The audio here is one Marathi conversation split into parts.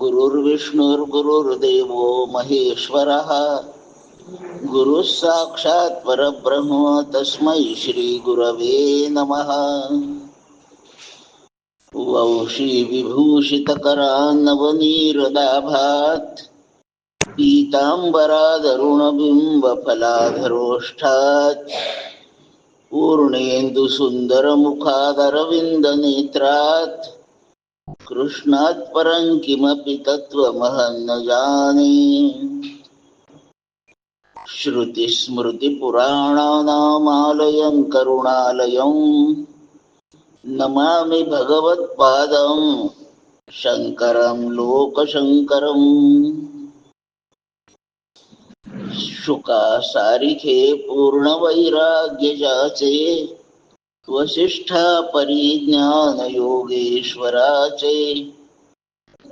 गुरुर्विष्णुर्गुरुर्देवो महेश्वरः गुरुः साक्षात् परब्रह्म तस्मै श्री गुरवे नमः। वंशी विभूषितकरान्नवनीरदाभात् पीताम्बरादरुणबिम्बफलाधरोष्ठात् पूर्णेन्दुसुन्दरमुखादरविन्दनेत्रात् कृष्णात् परं किमपि तत्त्वमहं न जाने। श्रुतिस्मृतिपुराणानामालयं करुणालयं नमामि भगवत्पादं शङ्करं लोकशङ्करम्। शुकासारिखे पूर्णवैराग्यजाचे वसिष्ठा परिज्ञानयोगेश्वराचे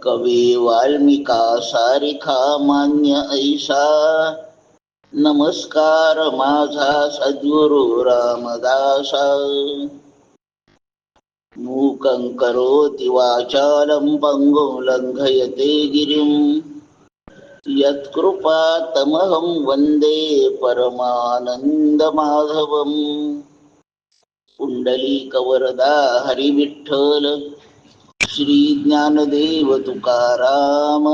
कवी वाल्मिका सारिखा मान्य ऐसा नमस्कार माझा सद्गुरु रामदासा। मूकं करोति वाचालं पङ्गुं लङ्घयते गिरिं यत्कृपातमहं वन्दे परमानन्दमाधवम्। पुण्डलीकवरदा हरिविठ्ठल श्री ज्ञानदेव तुकाराम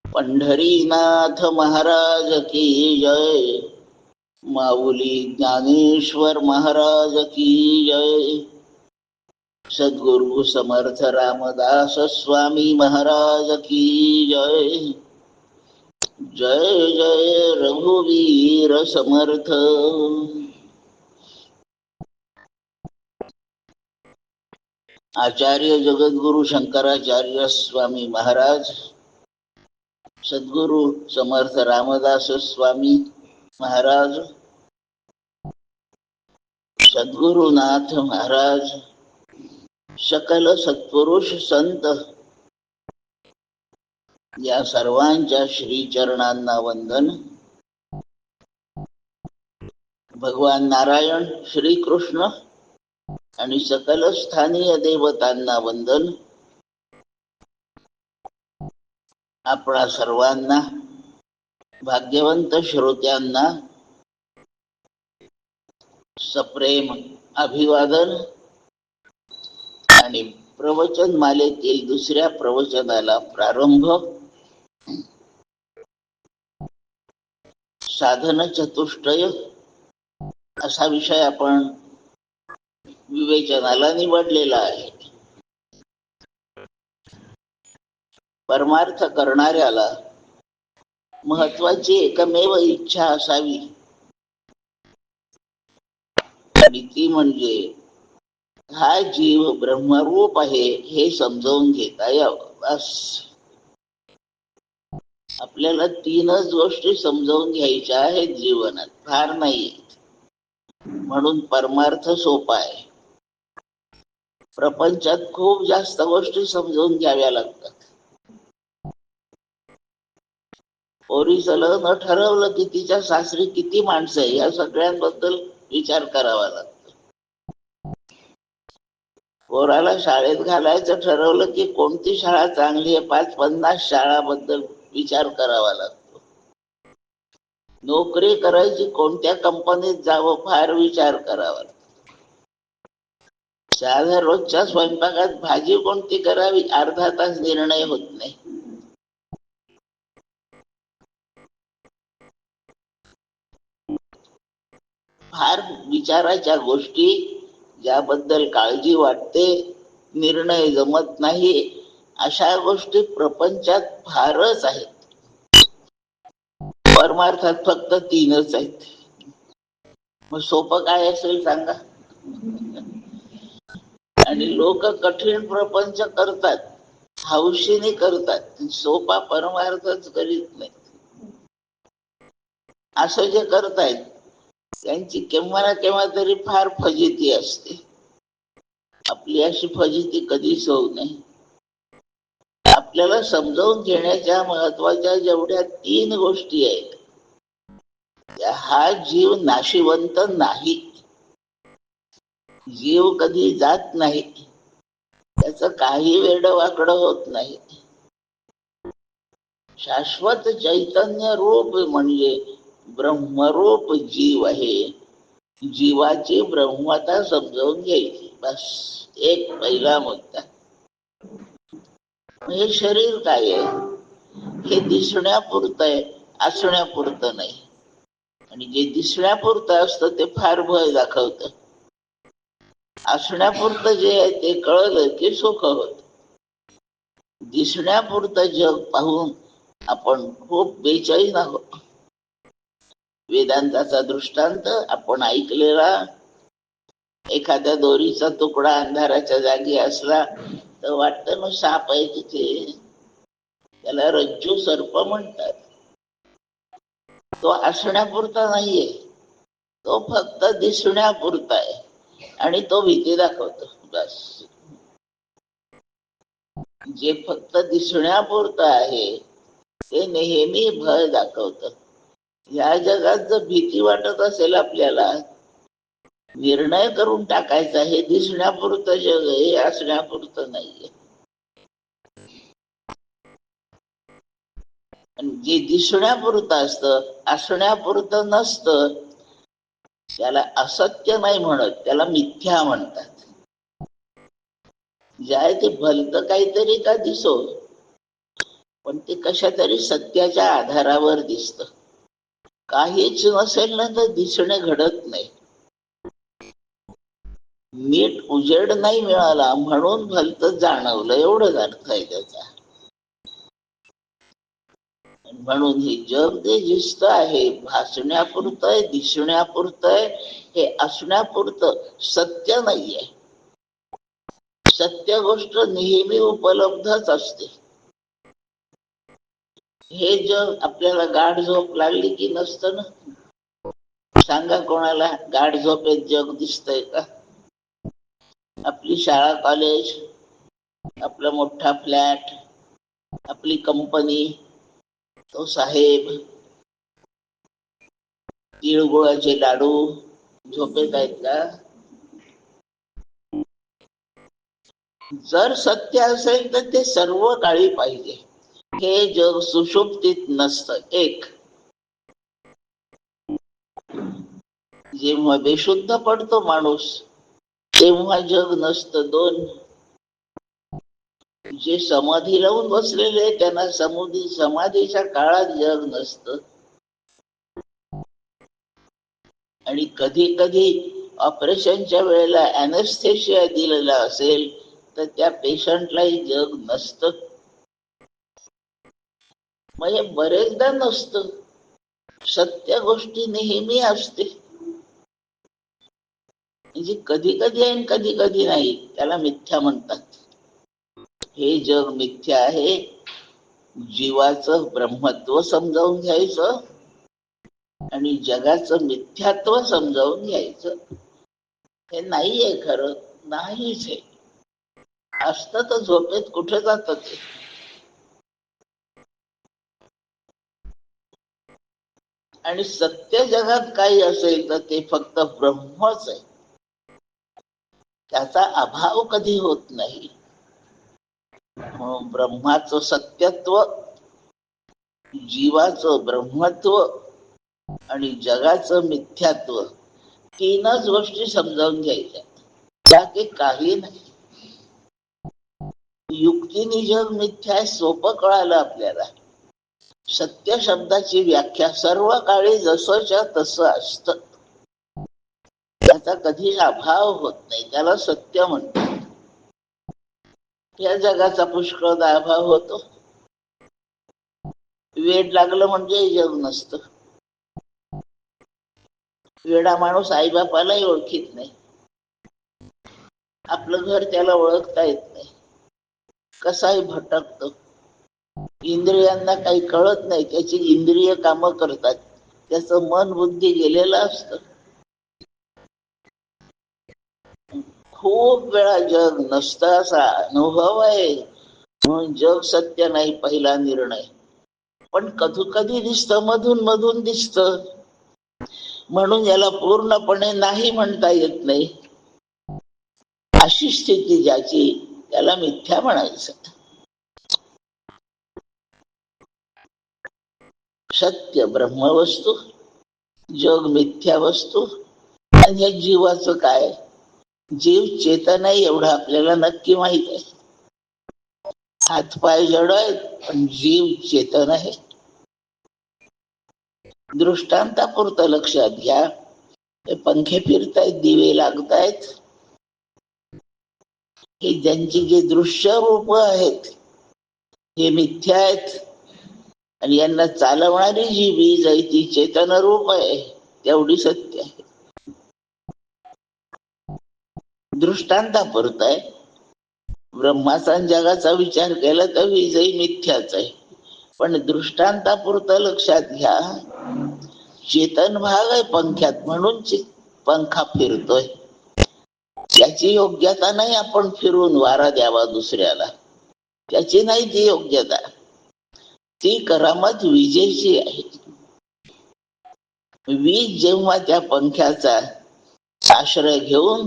पंढरीनाथ महाराज की जय। माऊली ज्ञानेश्वर महाराज की जय। सद्गुरु समर्थ रामदास स्वामी महाराज की जय। जय जय रघुवीर समर्थ। आचार्य जगद्गुरु शंकराचार्य स्वामी महाराज, सद्गुरु समर्थ रामदास स्वामी महाराज, सद्गुरुनाथ महाराज, सकल सत्पुरुष संत या सर्वांच्या श्री चरणांना वंदन। भगवान नारायण, श्री कृष्ण आणि सकल स्थानीय देवतांना वंदन। आपणा सर्वांना भाग्यवंत श्रोत्यांना सप्रेम अभिवादन आणि प्रवचन मालेतील दुसऱ्या प्रवचनाला प्रारंभ। साधन चतुष्टय असा विषय आपण विवेचनाला निवडलेला आहे। परमार्थ करणाऱ्याला महत्वाची एकमेव इच्छा असावी आणि ती म्हणजे हा जीव ब्रह्मरूप आहे हे समजावून घेता यावं। बस आपल्याला तीनच गोष्टी समजावून घ्यायच्या आहेत जीवनात, फार नाही। म्हणून परमार्थ सोपा आहे। प्रपंचात खूप जास्त गोष्टी समजावून घ्याव्या लागतात। पोरीचं लग्न ठरवलं की तिच्या सासरी किती माणसं आहे या सगळ्यांबद्दल विचार करावा लागतो। पोराला शाळेत घालायचं ठरवलं की कोणती शाळा चांगली आहे 50 शाळाबद्दल विचार करावा लागतो। नोकरी करायची कोणत्या कंपनीत जावं फार विचार करावा लागतो। साध्या रोजच्या स्वयंपाकात भाजी कोणती करावी अर्धा तास निर्णय होत नाही। फार विचाराच्या गोष्टी ज्याबद्दल काळजी वाटते, निर्णय जमत नाही, अशा गोष्टी प्रपंचात फारच आहेत। परमार्थात फक्त तीनच आहेत। मग सोपं काय असेल सांगा। आणि लोक कठीण प्रपंच करतात, हौशीने करतात, सोपा परमार्थच करीत नाही। असं जे करतायत त्यांची केव्हा ना केव्हा तरी फार फजिती असते। आपली अशी फजिती कधीच होऊ नये। आपल्याला समजावून घेण्याच्या महत्वाच्या जेवढ्या 3 गोष्टी आहेत, हा जीव नाशिवंत नाही। जीव कधी जात नाही, त्याच काही वेडवाकडं होत नाही। शाश्वत चैतन्य रूप म्हणजे ब्रह्मरूप जीव आहे. जीवाची ब्रह्मता समजावून घ्यायची, बस एक पहिला मुद्दा. हे शरीर काय आहे? हे दिसण्यापुरतं आहे, असण्यापुरतं नाही. आणि जे दिसण्यापुरतं असतं ते फार भय दाखवतं. असण्यापुरतं जे आहे ते कळलं की सुख होत. दिसण्यापुरतं जग पाहून आपण खूप बेचैन आहोत. वेदांताचा दृष्टांत आपण ऐकलेला, एखाद्या दोरीचा तुकडा अंधाराच्या जागी असला तर वाटतं ना साप आहे तिथे, त्याला रज्जू सर्प म्हणतात. तो असण्यापुरता नाहीये, तो फक्त दिसण्यापुरता आहे आणि तो भीती दाखवतो, बस. जे फक्त दिसण्यापुरतं आहे ते नेहमी भय दाखवतं. या जगात जर भीती वाटत असेल आपल्याला, निर्णय करून टाकायचा हे दिसण्यापुरतं जग आहे, असण्यापुरतं नाहीये. जे दिसण्यापुरतं असतं, असण्यापुरतं नसतं, त्याला असत्य नाही म्हणत, त्याला मिथ्या म्हणतात. जे आहे ते भलतं काहीतरी का दिसो, पण ते कशा तरी सत्याच्या आधारावर दिसतं. काहीच नसेल ना तर दिसणे घडत नाही. नीट उजेड नाही मिळाला म्हणून भलतं जाणवलं, एवढंच अर्थ आहे त्याचा. म्हणून हे जग जे दिसत आहे भासण्यापुरतं आहे, दिसण्यापुरतं आहे, हे असण्यापुरतं सत्य नाहीये. सत्य गोष्ट नेहमी उपलब्धच असते. हे जग आपल्याला गाढ झोप लागली की नसतं ना. सांगा कोणाला गाढ झोपेत जग दिसतंय का? आपली शाळा कॉलेज, आपला मोठा फ्लॅट, आपली कंपनी, तो साहेब, तिळगुळाचे लाडू झोपेत आहेत का? जर सत्य असेल तर ते सर्व काळी पाहिजे. हे जग सुषुप्तीत नसतं. एक, जेव्हा बेशुद्ध पडतो माणूस तेव्हा जग नसतं. दोन, जे समाधी लावून बसलेले त्यांना समाधीच्या काळात जग नसतं. आणि कधी कधी ऑपरेशनच्या वेळेला अॅनेस्थेशिया दिलेला असेल तर त्या पेशंटलाही जग नसतं. म्हणजे बरेचदा नसतं. सत्य गोष्टी नेहमी असते. म्हणजे कधी कधी आहे कधी कधी नाही, त्याला मिथ्या म्हणतात. हे जग मिथ्या आहे. जीवाचं ब्रह्मत्व समजावून घ्यायचं आणि जगाचं मिथ्यात्व समजावून घ्यायचं. हे नाहीये खरं, नाहीच आहे. असतं तर झोपेत कुठे जात ते. आणि सत्य जगात काही असेल तर ते फक्त ब्रह्मच आहे, त्याचा अभाव कधी होत नाही. ब्रह्माचं सत्यत्व, जीवाचं ब्रह्मत्व आणि जगाचं मिथ्यात्व, तीनच गोष्टी समजावून घ्यायच्या, बाकी काही नाही. युक्तीने जग मिथ्या सोपं कळालं आपल्याला. सत्य शब्दाची व्याख्या सर्व काळी जसंच्या तसं असतं, त्याचा कधीच अभाव होत नाही, त्याला सत्य म्हणतात. या जगाचा पुष्कळदा अभाव होतो. वेड लागलं म्हणजे जग नसतं. वेडा माणूस आईबापालाही ओळखीत नाही, आपलं घर त्याला ओळखता येत नाही, कसाही भटकतो. इंद्रियांना काही कळत नाही, त्याची इंद्रिय कामं करतात, त्याचं मन बुद्धी गेलेलं असतं. खूप वेळा जग नसतं असा अनुभव आहे. म्हणून जग सत्य नाही पहिला निर्णय. पण कधी कधी दिसतं, मधून मधून दिसतं, म्हणून याला पूर्णपणे नाही म्हणता येत नाही. अशी स्थिती ज्याची त्याला मिथ्या म्हणायचं. सत्य ब्रह्मवस्तू, जग मिथ्या वस्तू. आणि या जीवाचं काय? जीव चेतन आहे एवढं आपल्याला नक्की माहित आहे. हातपाय जड आहेत पण जीव चेतन आहे. दृष्टांतापुरतं लक्षात घ्या. हे पंखे फिरतायत, दिवे लागतायत, हे ज्यांची जे दृश्य रूप आहेत हे मिथ्या आहेत. आणि यांना चालवणारी जी वीज आहे ती चेतन रूप आहे, तेवढी सत्य आहे. दृष्टांतापुरतं आहे. ब्रह्माचा आणि जगाचा विचार केला तर वीजही मिथ्याच आहे. पण दृष्टांतापुरतं लक्षात घ्या, चेतन भाग आहे पंख्यात म्हणून पंखा फिरतोय. त्याची योग्यता नाही आपण फिरून वारा द्यावा दुसऱ्याला, त्याची नाही ती योग्यता. ती करामत विजेची आहे. वीज जेव्हा त्या पंख्याचा आश्रय घेऊन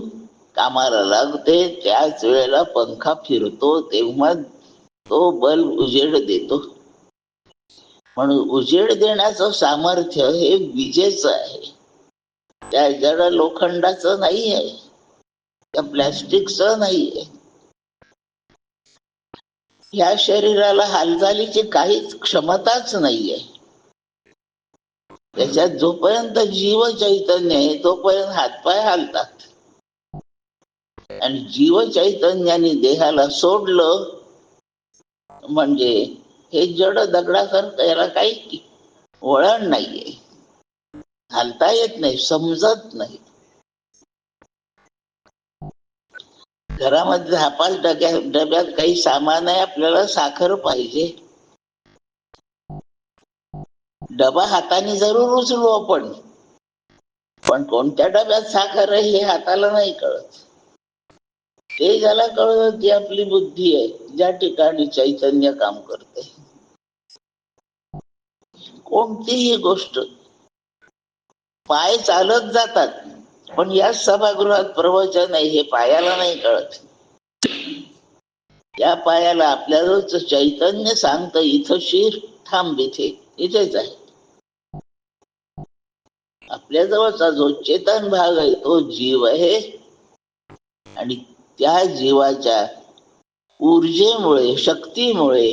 कामाला लागते, त्याच वेळेला पंखा फिरतो, तेव्हा तो बल्ब उजेड देतो. म्हणून उजेड देण्याचं सामर्थ्य हे विजेचं आहे, त्या जड लोखंडाचं नाही आहे, त्या प्लॅस्टिकचं नाही आहे. या शरीराला हालचालीची काहीच क्षमताच नाहीये. त्याच्यात जोपर्यंत जीव चैतन्य आहे तोपर्यंत हातपाय हालतात. आणि जीव चैतन्याने देहाला सोडलं म्हणजे हे जड दगडासारखं, याला काही वळण नाहीये, हालता येत नाही, समजत नाही. घरामध्ये 10-5 डब्यात काही सामान आहे, आपल्याला साखर पाहिजे, डबा हाताने जरूर उचलू आपण, पण कोणत्या डब्यात साखर आहे हे हाताला नाही कळत. ते ज्याला कळत ती आपली बुद्धी आहे, ज्या ठिकाणी चैतन्य काम करते. कोणतीही गोष्ट, पाय चालत जातात, पण या सभागृहात प्रवचन आहे हे पायाला नाही कळत. त्या पायाला आपल्याला चैतन्य सांगतं इथं शिर, थांब, इथेच आहे. आपल्या जवळचा जो चेतन भाग आहे तो जीव आहे. आणि त्या जीवाच्या ऊर्जेमुळे, शक्तीमुळे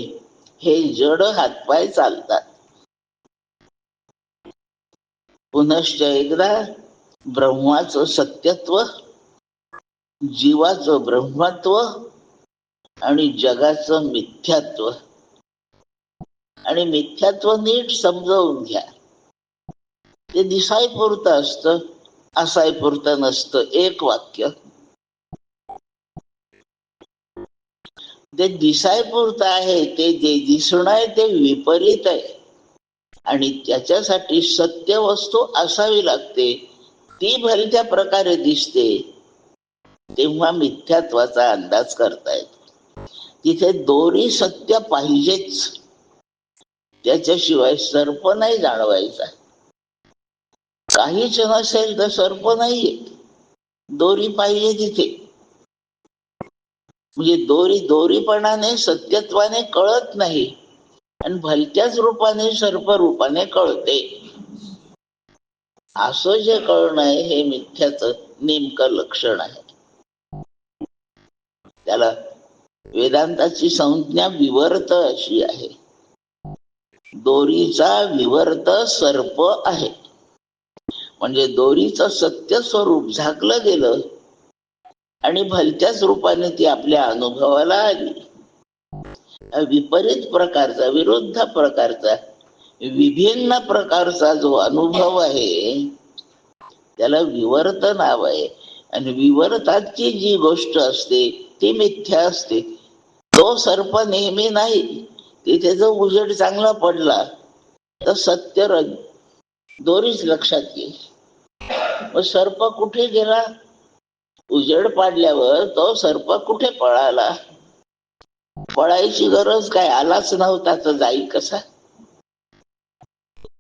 हे जड हातपाय चालतात. पुनश्च एकदा ब्रह्माचं सत्यत्व, जीवाचं ब्रह्मत्व आणि जगाचं मिथ्यात्व. आणि मिथ्यात्व नीट समजावून घ्या. ते दिसाय पुरतं असतं, असाय पुरतं नसतं. एक वाक्य, ते दिसाय पुरतं आहे, ते जे दिसणं आहे ते विपरीत आहे. आणि त्याच्यासाठी सत्य वस्तू असावी लागते, ती भलत्या प्रकारे दिसते, तेव्हा मिथ्यात्वाचा अंदाज करता येतो. तिथे दोरी सत्य पाहिजेच, त्याच्याशिवाय सर्प नाही जाणवायचा. काहीच नसेल तर सर्प नाहीये, दोरी पाहिजे तिथे. म्हणजे दोरीपणाने, सत्यत्वाने कळत नाही, आणि भलत्याच रूपाने, सर्प रूपाने कळते. असं जे कळणं आहे हे मिथ्याचं नेमकं लक्षण आहे. त्याला वेदांताची संज्ञा विवर्त अशी आहे. दोरीचा विवर्त सर्प आहे. म्हणजे दोरीचं सत्य स्वरूप झाकलं गेलं आणि भलत्याच रूपाने ती आपल्या अनुभवाला आली. विपरीत प्रकारचा, विरुद्ध प्रकारचा, विभिन्न प्रकारचा जो अनुभव आहे त्याला विवर्त नाव आहे. आणि विवर्ताची जी गोष्ट असते ती मिथ्या असते. तो सर्प नेहमी नाही. तिथे जो उजेड चांगला पडला तर सत्य दोरीच लक्षात येईल. मग सर्प कुठे गेला? उजेड पाडल्यावर तो सर्प कुठे पळाला? पळायची गरज काय, आलाच नव्हता तर जाईल कसा?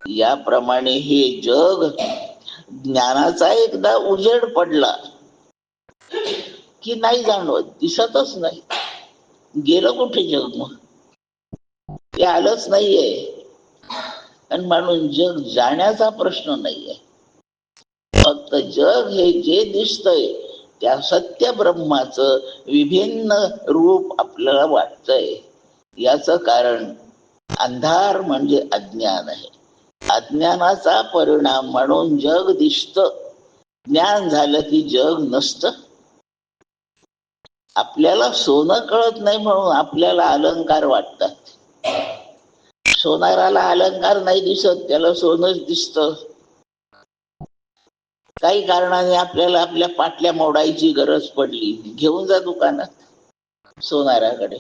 याप्रमाणे हे जग ज्ञानाचा एकदा उजेड पडला की नाही जाणवत, दिसतच नाही. गेलं कुठे जग? मग ते आलंच नाहीये. आणि म्हणून जग जाण्याचा प्रश्न नाहीये. फक्त जग हे जे दिसतंय त्या सत्य ब्रह्माचं विभिन्न रूप आपल्याला वाटतंय. याचं कारण अंधार म्हणजे अज्ञान आहे. अज्ञानाचा परिणाम म्हणून जग दिसतं. ज्ञान झालं की जग नसतं. आपल्याला सोनं कळत नाही म्हणून आपल्याला अलंकार वाटतात. सोनाराला अलंकार नाही दिसत, त्याला सोनच दिसतं. काही कारणाने आपल्याला आपल्या पाटल्या मोडायची गरज पडली, घेऊन जा दुकानात सोनाराकडे.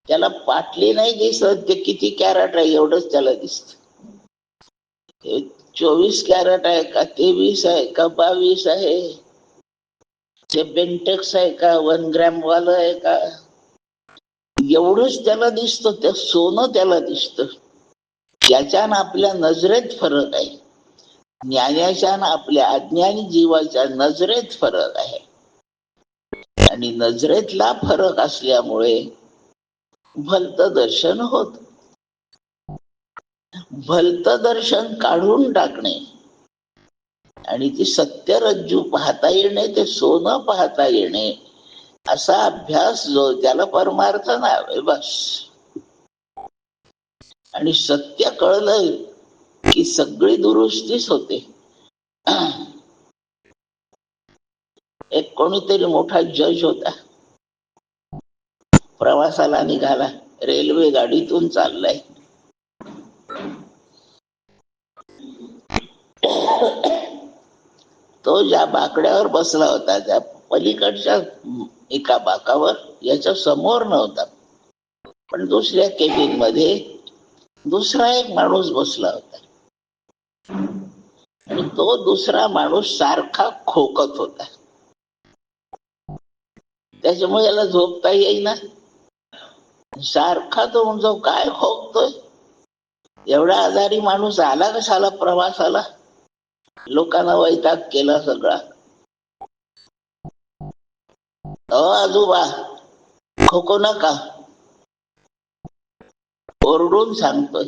त्याला पाटली नाही दिसत, ते किती कॅरेट आहे एवढंच त्याला दिसत. 24 कॅरेट आहे का 23 आहे का 22 आहे, ते बेंटेक्स आहे का 1 ग्रॅम वालं आहे का, एवढंच त्याला दिसतं. ते सोनं त्याला दिसतं. त्याच्यानं आपल्या नजरेत फरक आहे. ज्ञानाच्या आपल्या अज्ञानी जीवाच्या नजरेत फरक आहे. आणि नजरेतला फरक असल्यामुळे भलत दर्शन होत. भलत दर्शन काढून टाकणे आणि ती सत्य रज्जू पाहता येणे, ते सोनं पाहता येणे, असा अभ्यास जो त्याला परमार्थ नाव बस. आणि सत्य कळलं की सगळी दुरुस्तीच होते. एक कोणीतरी मोठा जज होता, प्रवासाला निघाला, रेल्वे गाडीतून चाललाय. तो ज्या बाकड्यावर बसला होता त्या पलीकडच्या एका बाकावर, याच्या समोर नव्हता, पण दुसऱ्या केबिन मध्ये दुसरा एक माणूस बसला होता. आणि तो दुसरा माणूस सारखा खोकत होता. त्याच्यामुळे याला झोपता येईना. सारखा तो म्हणतो, काय खोकतोय, एवढा आजारी माणूस आला कशाला प्रवासाला, लोकांना वैताग केला सगळा. आजोबा खोकू नका, ओरडून सांगतोय.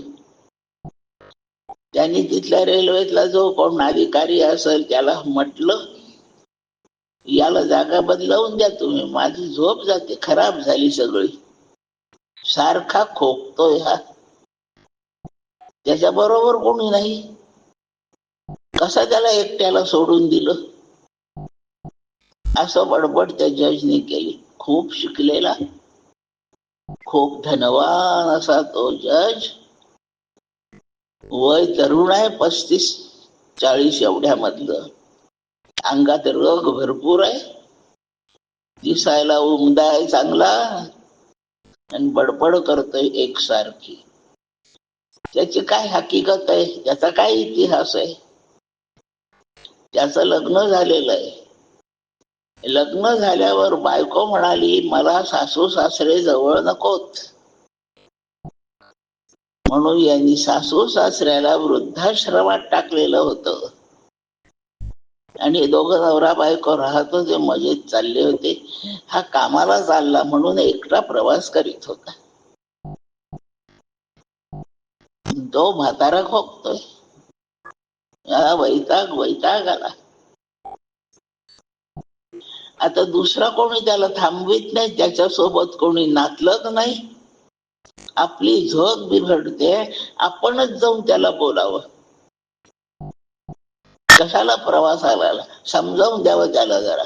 त्यांनी तिथल्या रेल्वेतला जो कोण अधिकारी असेल त्याला म्हटलं, याला जागा बदलावून द्या तुम्ही, माझी झोप जाते, खराब झाली सगळी, सारखा खोकतोय हा. त्याच्या बरोबर कोणी नाही, कसा त्याला एकट्याला सोडून दिलं, असं बडबड त्या जजनी केली. खूप शिकलेला, खूप धनवान असा तो जज. वय तरुण आहे, 35-40 एवढ्या मधलं. अंगात रग भरपूर आहे, दिसायला उमदा आहे चांगला, आणि बडबड करतोय एकसारखी. त्याची काय हकीकत आहे, त्याचा काय इतिहास आहे. त्याचं लग्न झालेलं आहे. लग्न झाल्यावर बायको म्हणाली, मला सासू सासरे जवळ नकोत, म्हणून यांनी सासू सासऱ्याला वृद्धाश्रमात टाकलेलं होतं. आणि दोघं नवरा बायको राहत होते, मजेत चालले होते. हा कामाला चालला म्हणून एकटा प्रवास करीत होता. तो म्हातारा खोकतोय, वैताग आला. आता दुसरा कोणी त्याला थांबवित नाही, त्याच्यासोबत कोणी नातलग नाही. आपली झोप बिघडते, आपणच जाऊन त्याला बोलावं. कशाला प्रवासाला, समजावून द्यावं त्याला जरा,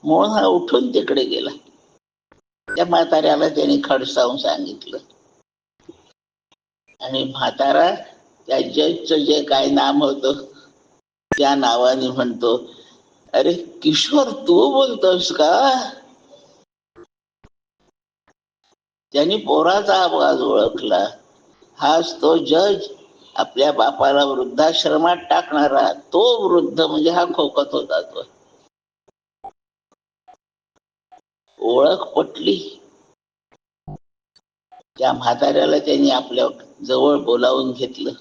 म्हणून हा उठून तिकडे गेला. त्या म्हाताऱ्याला त्याने खडसावून सांगितलं. आणि म्हातारा त्या जजचं जे काय नाम होतं त्या नावाने म्हणतो, अरे किशोर तू बोलतोस का. त्यांनी पोराचा आवाज ओळखला. हाच तो जज, आपल्या बापाला वृद्धाश्रमात टाकणारा तो वृद्ध, म्हणजे हा खोकत होता तो. ओळख पटली. त्या म्हाताऱ्याला त्यांनी आपल्या जवळ बोलावून घेतलं.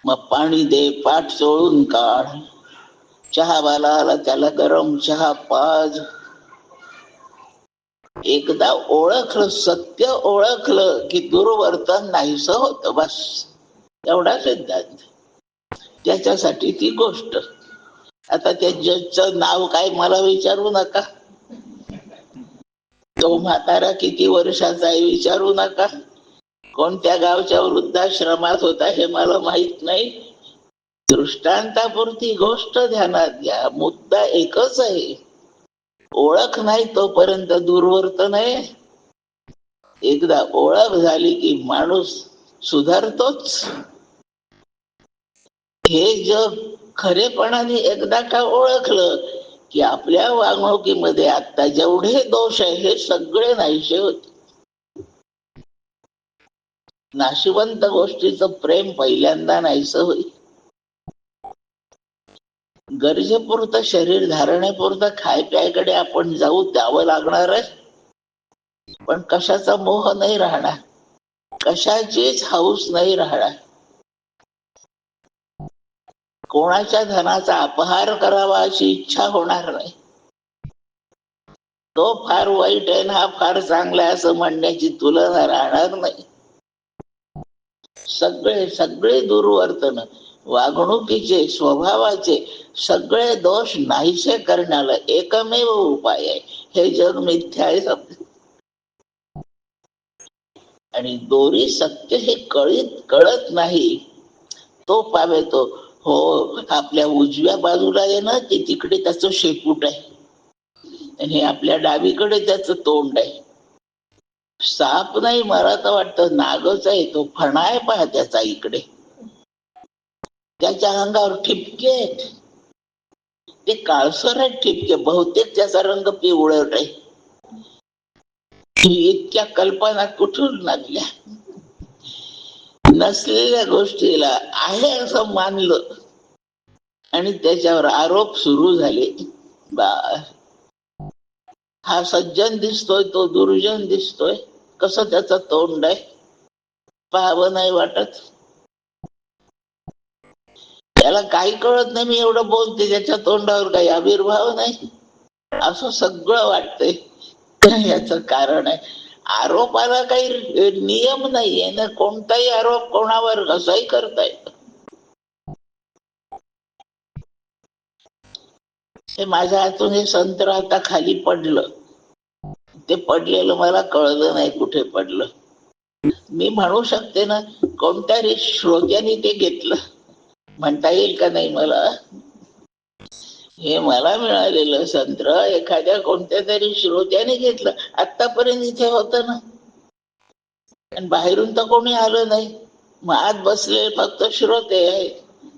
मग पाणी दे, पाठ चोळून काढ, चहावाला आला त्याला गरम चहा पाज. एकदा ओळखलं, सत्य ओळखलं की दुर्वर्तन नाहीस होत. बस एवढा सिद्धांत. त्याच्यासाठी ती गोष्ट. आता त्या जजचं नाव काय मला विचारू नका, तो म्हातारा किती वर्षाचा आहे विचारू नका, कोणत्या गावच्या वृद्धाश्रमात होता हे मला माहित नाही. दृष्टांतापुरती गोष्ट ध्यानात घ्या. मुद्दा एकच आहे, ओळख नाही तोपर्यंत दुर्वर्तन आहे. एकदा ओळख झाली की माणूस सुधारतोच. हे जग खरेपणाने एकदा का ओळखलं की आपल्या वागणुकीमध्ये आता जेवढे दोष आहे हे सगळे नाहीसे होते. नाशिवंत गोष्टीचं प्रेम पहिल्यांदा नाहीस होईल. गरजेपुरतं, शरीर धारणेपुरतं खाय प्यायकडे आपण जाऊ, द्यावं लागणार आहे, पण कशाचा मोह नाही राहणार, कशाचीच हौस नाही राहणार. कोणाच्या धनाचा अपहार करावा अशी इच्छा होणार नाही. तो फार वाईट आहे ना हा फार चांगला आहे असं म्हणण्याची तुलना राहणार नाही. सगळे सगळे दुर्वर्तन, वागणुकीचे, स्वभावाचे सगळे दोष नाहीसे करण्याला एकमेव उपाय आहे. हे जग मिथ्या आहे समज. आणि दोरी सत्य हे कळत नाही तो पावेतो. हो, आपल्या उजव्या बाजूला आहे ना की तिकडे त्याचं शेपूट आहे आणि आपल्या डावीकडे त्याचं तोंड आहे. साप नाही, मला तर वाटतं नागच आहे. तो फणा आहे पहा त्याचा इकडे, त्याच्या अंगावर ठिपके आहेत, ते काळसर आहेत ठिपके, बहुतेक त्याचा रंग पिवळट आहे. इतक्या कल्पना कुठून लागल्या? नसलेल्या गोष्टीला आहे असं मानलं आणि त्याच्यावर आरोप सुरू झाले. हा सज्जन दिसतोय, तो दुर्जन दिसतोय, कसं त्याचं तोंड आहे, पाहावं नाही वाटत. त्याला काही कळत नाही, मी एवढं बोलते, त्याच्या तोंडावर काही आविर्भाव नाही, असं सगळं वाटतंय. याच कारण आहे, आरोपाला काही नियम नाहीये ना, कोणताही आरोप कोणावर कसाही करता येतो. हे माझ्या हातून हे संत्र आता खाली पडलं, ते पडलेलं मला कळलं नाही कुठे पडलं. मी म्हणू शकते ना, कोणत्याही श्रोत्याने ते घेतलं, म्हणता येईल का नाही मला? हे मला मिळालेलं संत्र एखाद्या कोणत्या तरी श्रोत्याने घेतलं. आतापर्यंत इथे होतं ना, आणि बाहेरून तर कोणी आलं नाही, मग आत बसले फक्त श्रोते आहे,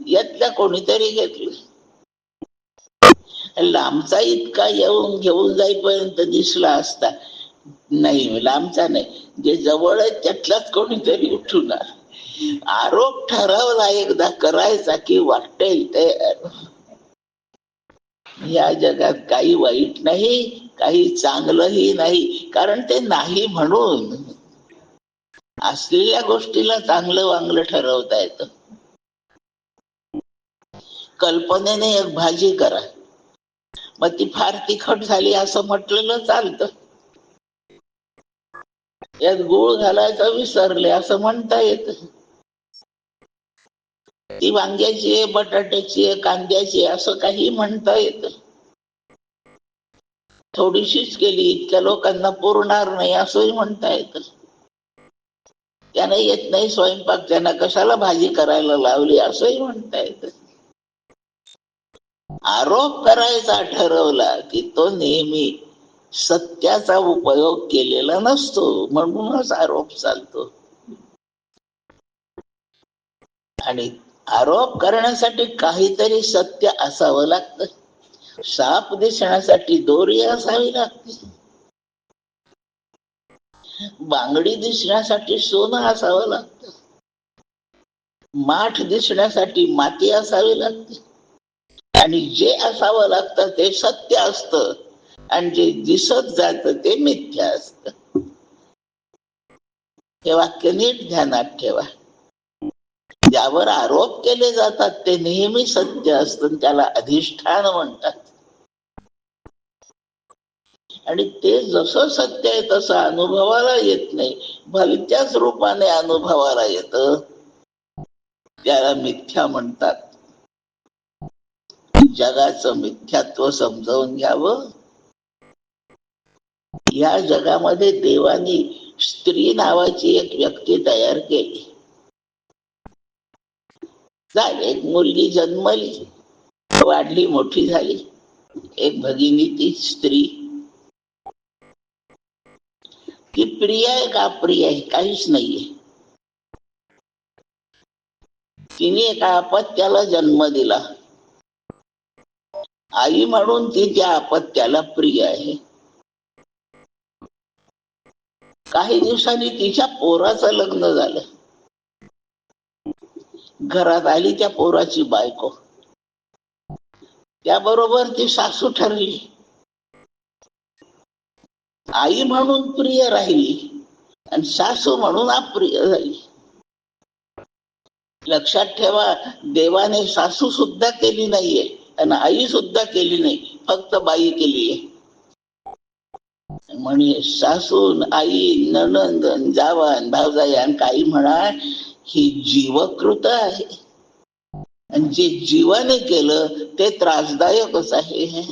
यातल्या कोणीतरी घेतलं. लांबचा इतका येऊन घेऊन जाईपर्यंत दिसला असता, नाही लांबचा नाही, जे जवळ आहे त्यातलाच कोणीतरी उठून आरोप ठरवला एकदा करायचा की वाटेल ते. या जगात काही वाईट नाही, काही चांगलंही नाही, कारण ते नाही म्हणून असलेल्या गोष्टीला चांगलं वांगलं ठरवता येतं. कल्पनेने एक भाजी करा, मग ती फार तिखट झाली असं म्हटलेलं चालतं. यात गूळ घालायचं विसरले असं म्हणता येत. ती वांग्याची आहे, बटाट्याची आहे, कांद्याची आहे असं काही म्हणता येत. थोडीशीच केली, इतक्या लोकांना पुरणार नाही असंही म्हणता येत. त्यांना येत नाही स्वयंपाक, त्यांना कशाला भाजी करायला लावली असंही म्हणता येत. आरोप करायचा ठरवला की तो नेहमी सत्याचा उपयोग केलेला नसतो, म्हणूनच आरोप चालतो. आणि आरोप करण्यासाठी काहीतरी सत्य असावं लागतं. साप दिसण्यासाठी दोरी असावी लागते, बांगडी दिसण्यासाठी सोनं असावं लागतं, माठ दिसण्यासाठी माती असावी लागते. आणि जे असावं लागतं ते सत्य असतं, आणि जे दिसत जात ते मिथ्या असत. हे वाक्य नीट ध्यानात ठेवा. ज्यावर आरोप केले जातात ते नेहमी सत्य असतं, त्याला अधिष्ठान म्हणतात. आणि ते जसं सत्य आहे तसं अनुभवाला येत नाही, भलत्याच रूपाने अनुभवाला येतं, त्याला मिथ्या म्हणतात. जगाचं मिथ्यात्व समजावून घ्यावं. या जगामध्ये देवानी स्त्री नावाची एक व्यक्ती तयार केली. एक मुलगी जन्मली, वाढली, मोठी झाली, एक भगिनी, ती स्त्री. ती प्रिय आहे का अप्रिय आहे? काहीच नाहीये. तिने एका अपत्याला जन्म दिला. आई म्हणून ती त्या अपत्याला प्रिय आहे. काही दिवसांनी तिच्या पोराचं लग्न झालं. घरात आली त्या पोराची बायको, त्याबरोबर ती सासू ठरली. आई म्हणून प्रिय राहिली आणि सासू म्हणून अप्रिय झाली. लक्षात ठेवा, देवाने सासू सुद्धा केली नाहीये आणि आई सुद्धा केली नाही, फक्त बाई केलीये. म्हणजे सासू, आई, नणंद, जावं, भावजाई, काही म्हणा, ही जीवकृत आहे. आणि जे जीवाने केलं ते त्रासदायकच आहे,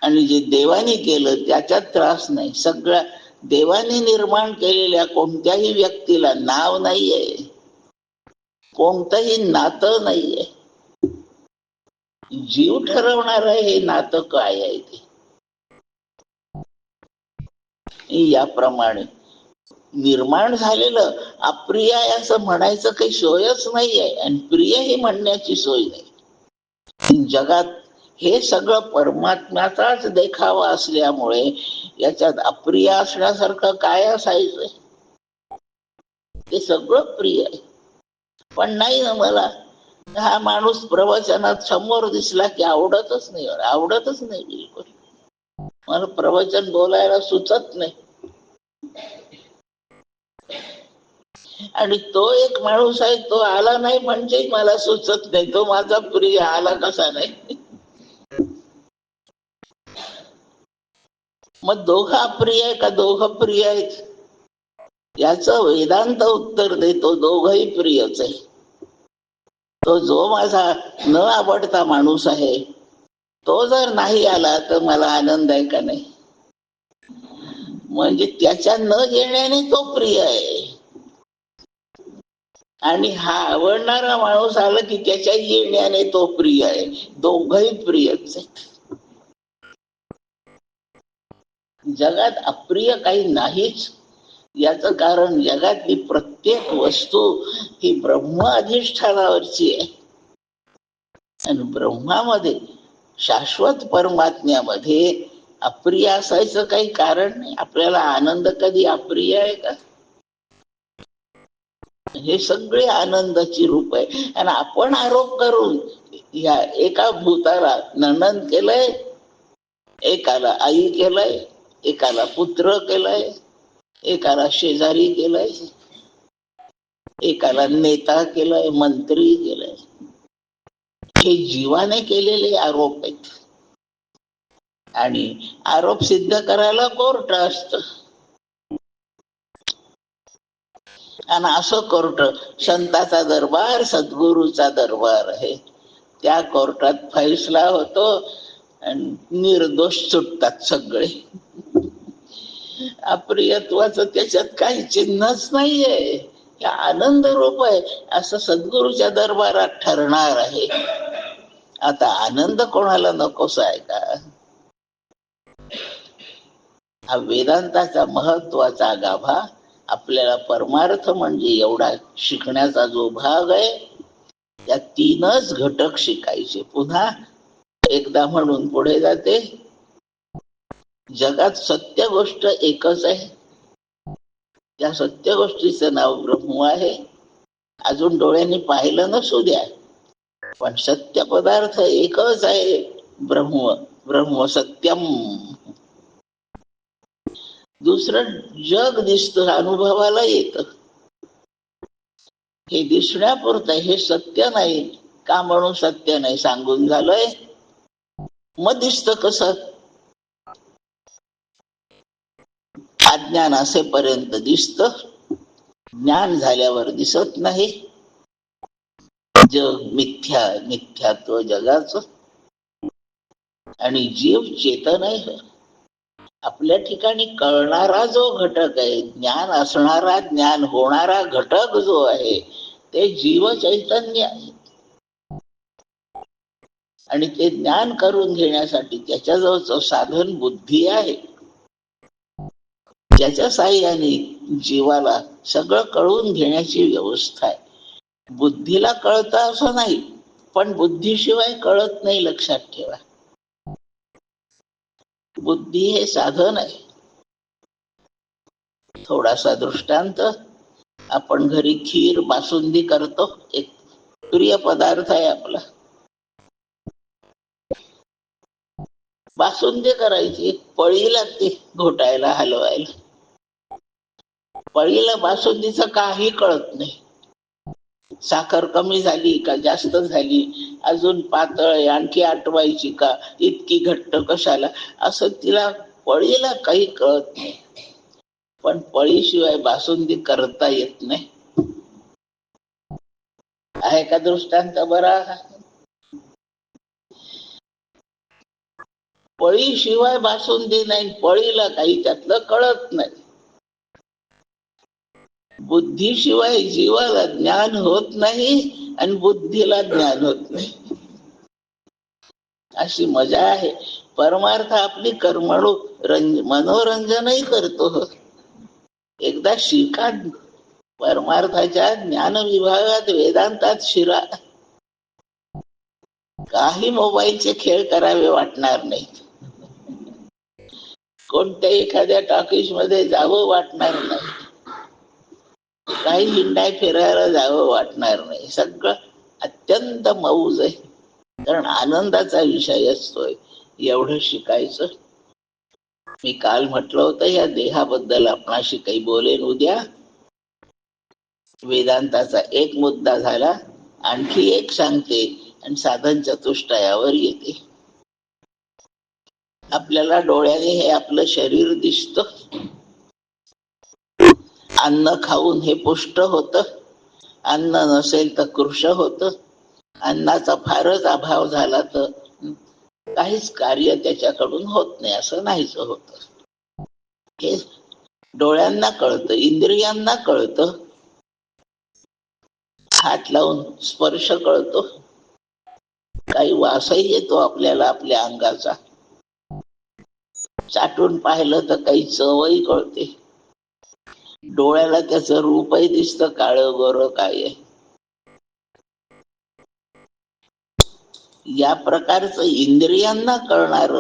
आणि जे देवाने केलं त्याच्यात त्रास नाही. सगळ्या देवाने निर्माण केलेल्या कोणत्याही व्यक्तीला नाव नाहीये, कोणतंही नातं नाहीये. जीव ठरवणार आहे हे नातं काय आहे ते. याप्रमाणे निर्माण झालेलं अप्रिय आहे असं म्हणायचं काही सोयच नाहीये, आणि प्रिय ही म्हणण्याची सोय नाही. जगात हे सगळं परमात्म्याचाच देखावा असल्यामुळे याच्यात अप्रिय असण्यासारखं काय असायचंय? ते सगळं प्रिय आहे. पण नाही ना, मला हा माणूस प्रवचनात समोर दिसला की आवडतच नाही, आवडतच नाही बिलकुल. मला प्रवचन बोलायला सुचत नाही. आणि तो एक माणूस आहे, तो आला नाही म्हणजे मला सुचत नाही, तो माझा प्रिय आला कसा नाही. मग दोघं अप्रिय आहे का दोघं प्रिय आहेत? याचं वेदांत उत्तर देतो, दोघही प्रियच आहे. तो जो माझा न आवडता माणूस आहे, तो जर नाही आला तर मला आनंद आहे का नाही? म्हणजे त्याच्या न येण्याने तो प्रिय आहे, आणि हा आवडणारा माणूस आला की त्याच्या येण्याने तो प्रिय आहे. दोघही प्रियच आहेत. जगात अप्रिय काही नाहीच. याचं कारण जगातली प्रत्येक वस्तू ही ब्रह्म अधिष्ठानावरची आहे, आणि ब्रह्मामध्ये, शाश्वत परमात्म्यामध्ये अप्रिय असायचं काही कारण नाही. आपल्याला आनंद कधी अप्रिय आहे का? हे सगळे आनंदाची रूप आहे. आणि आपण आरोप करून या एका भूताला नणंद केलंय, एकाला आई केलंय, एकाला पुत्र केलंय, एकाला शेजारी केलंय, एकाला नेता केलंय, मंत्री केलंय. हे जीवाने केलेले आरोप आहेत, आणि आरोप सिद्ध करायला कोर्ट असत. आणि असं कोर्ट संताचा दरबार, सद्गुरूचा दरबार आहे. त्या कोर्टात फैसला होतो आणि निर्दोष सुटतात सगळे. अप्रियत्वाचं त्याच्यात काही चिन्हच नाहीये. हे आनंद रूप आहे, असं सद्गुरूच्या दरबारात ठरणार आहे. आता आनंद कोणाला नकोसा आहे का? हा वेदांताचा महत्वाचा गाभा. आपल्याला परमार्थ म्हणजे एवढा शिकण्याचा जो भाग आहे, त्या तीनच घटक शिकायचे. पुन्हा एकदा म्हणून पुढे जाते, जगात सत्य गोष्ट एकच आहे. त्या सत्य गोष्टीचं नाव ब्रह्म आहे. अजून डोळ्यांनी पाहिलं नसू द्या, पण सत्य पदार्थ एकच आहे, ब्रह्म. ब्रह्म सत्यम. दुसरं जग दिसतं, अनुभवाला येतं. हे दिसण्यापुरतं, हे सत्य नाही. का म्हणून सत्य नाही सांगून झालंय? मग दिसतं कसं? अज्ञान असेपर्यंत दिसतं, ज्ञान झाल्यावर दिसत नाही. जग मिथ्या, मिथ्यात्व जगाचं. आणि जीव चेतन आहे. आपल्या ठिकाणी कळणारा जो घटक आहे, ज्ञान असणारा, ज्ञान होणारा घटक जो आहे, ते जीव चैतन्य आहे. आणि ते ज्ञान करून घेण्यासाठी त्याच्याजवळचं साधन बुद्धी आहे. ज्याच्या साहाय्याने जीवाला सगळं कळून घेण्याची व्यवस्था आहे. बुद्धीला कळतं असं नाही, पण बुद्धीशिवाय कळत नाही, लक्षात ठेवा. बुद्धी हे साधन आहे. थोडासा दृष्टांत, आपण घरी खीर बासुंदी करतो, एक प्रिय पदार्थ आहे आपला. बासुंदी करायची, पळी लागते घोटायला, हलवायला. पळीला बासुंदीचं काही कळत नाही. साखर कमी झाली का जास्त झाली, अजून पातळ आहे, आणखी आटवायची का, इतकी घट्ट कशाला, असं तिला पळीला काही कळत नाही. पण पळीशिवाय बासुंदी करता येत नाही. आहे का दृष्टांत बरा? पळीशिवाय बासुंदी नाही, पळीला काही त्यातलं कळत नाही. बुद्धीशिवाय जीवाला ज्ञान होत नाही आणि बुद्धीला ज्ञान होत नाही. अशी मजा आहे. परमार्थ आपली कर्मणूक मनोरंजनही करतो. एकदा शिका परमार्थाच्या ज्ञान विभागात, वेदांतात शिरा. काही मोबाईलचे खेळ करावे वाटणार नाहीत. कोणत्या एखाद्या टॉकीज मध्ये जावं वाटणार नाही. काही हिंडाय फिरायला जावं वाटणार नाही. सगळं अत्यंत मौज आहे, कारण आनंदाचा विषय असतोय. एवढं शिकायचं. मी काल म्हटलं होतं, या देहाबद्दल आपणाशी काही बोलेन उद्या. वेदांताचा एक मुद्दा झाला, आणखी एक सांगते आणि साधन चतुष्टयावर येते. आपल्याला डोळ्याने हे आपलं शरीर दिसतं. अन्न खाऊन हे पुष्ट होतं. अन्न नसेल तर कृश होतं. अन्नाचा फारच अभाव झाला तर काहीच कार्य त्याच्याकडून होत नाही, असं नाहीच होत. हे डोळ्यांना कळतं, इंद्रियांना कळतं. हात लावून स्पर्श कळतो. काही वासही येतो आपल्याला आपल्या अंगाचा. चाटून पाहिलं तर काही चवही कळते. डोळ्याला त्याचं रूपही दिसतं, काळं गोरं काय आहे. या प्रकारचं इंद्रियांना कळणार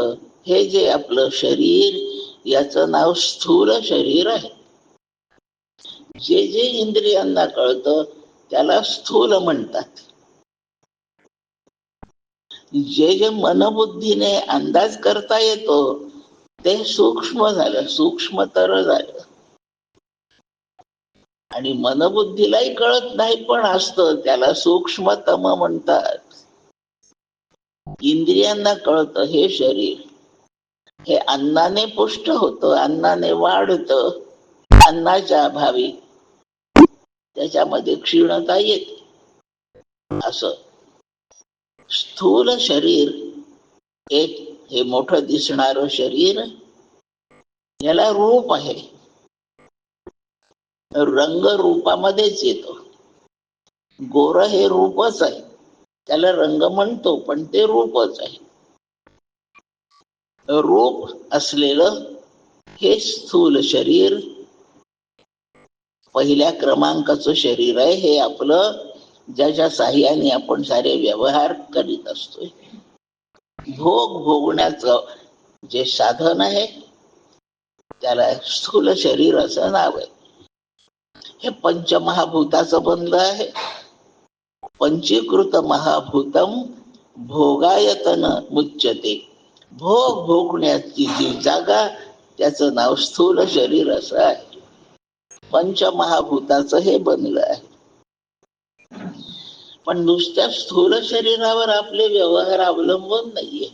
हे जे आपलं शरीर, याचं नाव स्थूल शरीर आहे. जे जे इंद्रियांना कळतं त्याला स्थूल म्हणतात. जे जे मनबुद्धीने अंदाज करता येतो ते सूक्ष्म झालं, सूक्ष्मतर झालं. आणि मनबुद्धीलाही कळत नाही पण असतं, त्याला सूक्ष्मतम म्हणतात. इंद्रियांना कळतं हे शरीर, हे अन्नाने पुष्ट होतं, अन्नाने वाढतं. अन्नाच्या अभावी त्याच्यामध्ये क्षीणता येते. असं स्थूल शरीर, एक हे मोठं दिसणारं शरीर, याला रूप आहे. रंग रूपामध्येच येतो. गोर हे रूपच आहे, त्याला रंग म्हणतो पण ते रूपच आहे. रूप असलेलं हे स्थूल शरीर पहिल्या क्रमांकाचं शरीर आहे. हे आपलं, ज्याच्या साह्याने आपण सारे व्यवहार करीत असतोय. भोग भोगण्याचं जे साधन आहे त्याला स्थूल शरीर असं नाव आहे. हे पंचमहाभूताचं बनलं आहे. पंचीकृत महाभूतम भोगायतन मुच्यते. भोग भोगण्याची जी जागा, त्याचं नाव स्थूल शरीर असं आहे. पंचमहाभूताचं हे बनलं आहे. पण नुसत्या स्थूल शरीरावर आपले व्यवहार अवलंबून नाहीये.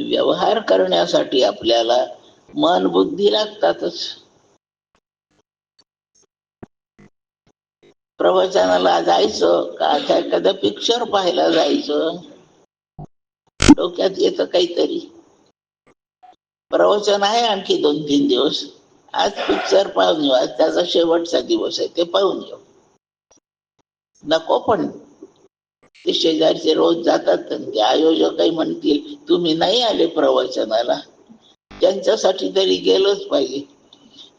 व्यवहार करण्यासाठी आपल्याला मन बुद्धी लागतातच. प्रवचनाला जायचं का एखादं पिक्चर पाहायला जायचं, डोक्यात येतं काहीतरी. प्रवचन आहे आणखी 2-3 दिवस, आज पिक्चर पाहून येऊ, आज त्याचा शेवटचा दिवस आहे, ते पाहून येऊ. नको, पण ते शेजारचे रोज जातात, ते आयोजकही म्हणतील तुम्ही नाही आले प्रवचनाला, त्यांच्यासाठी तरी गेलंच पाहिजे.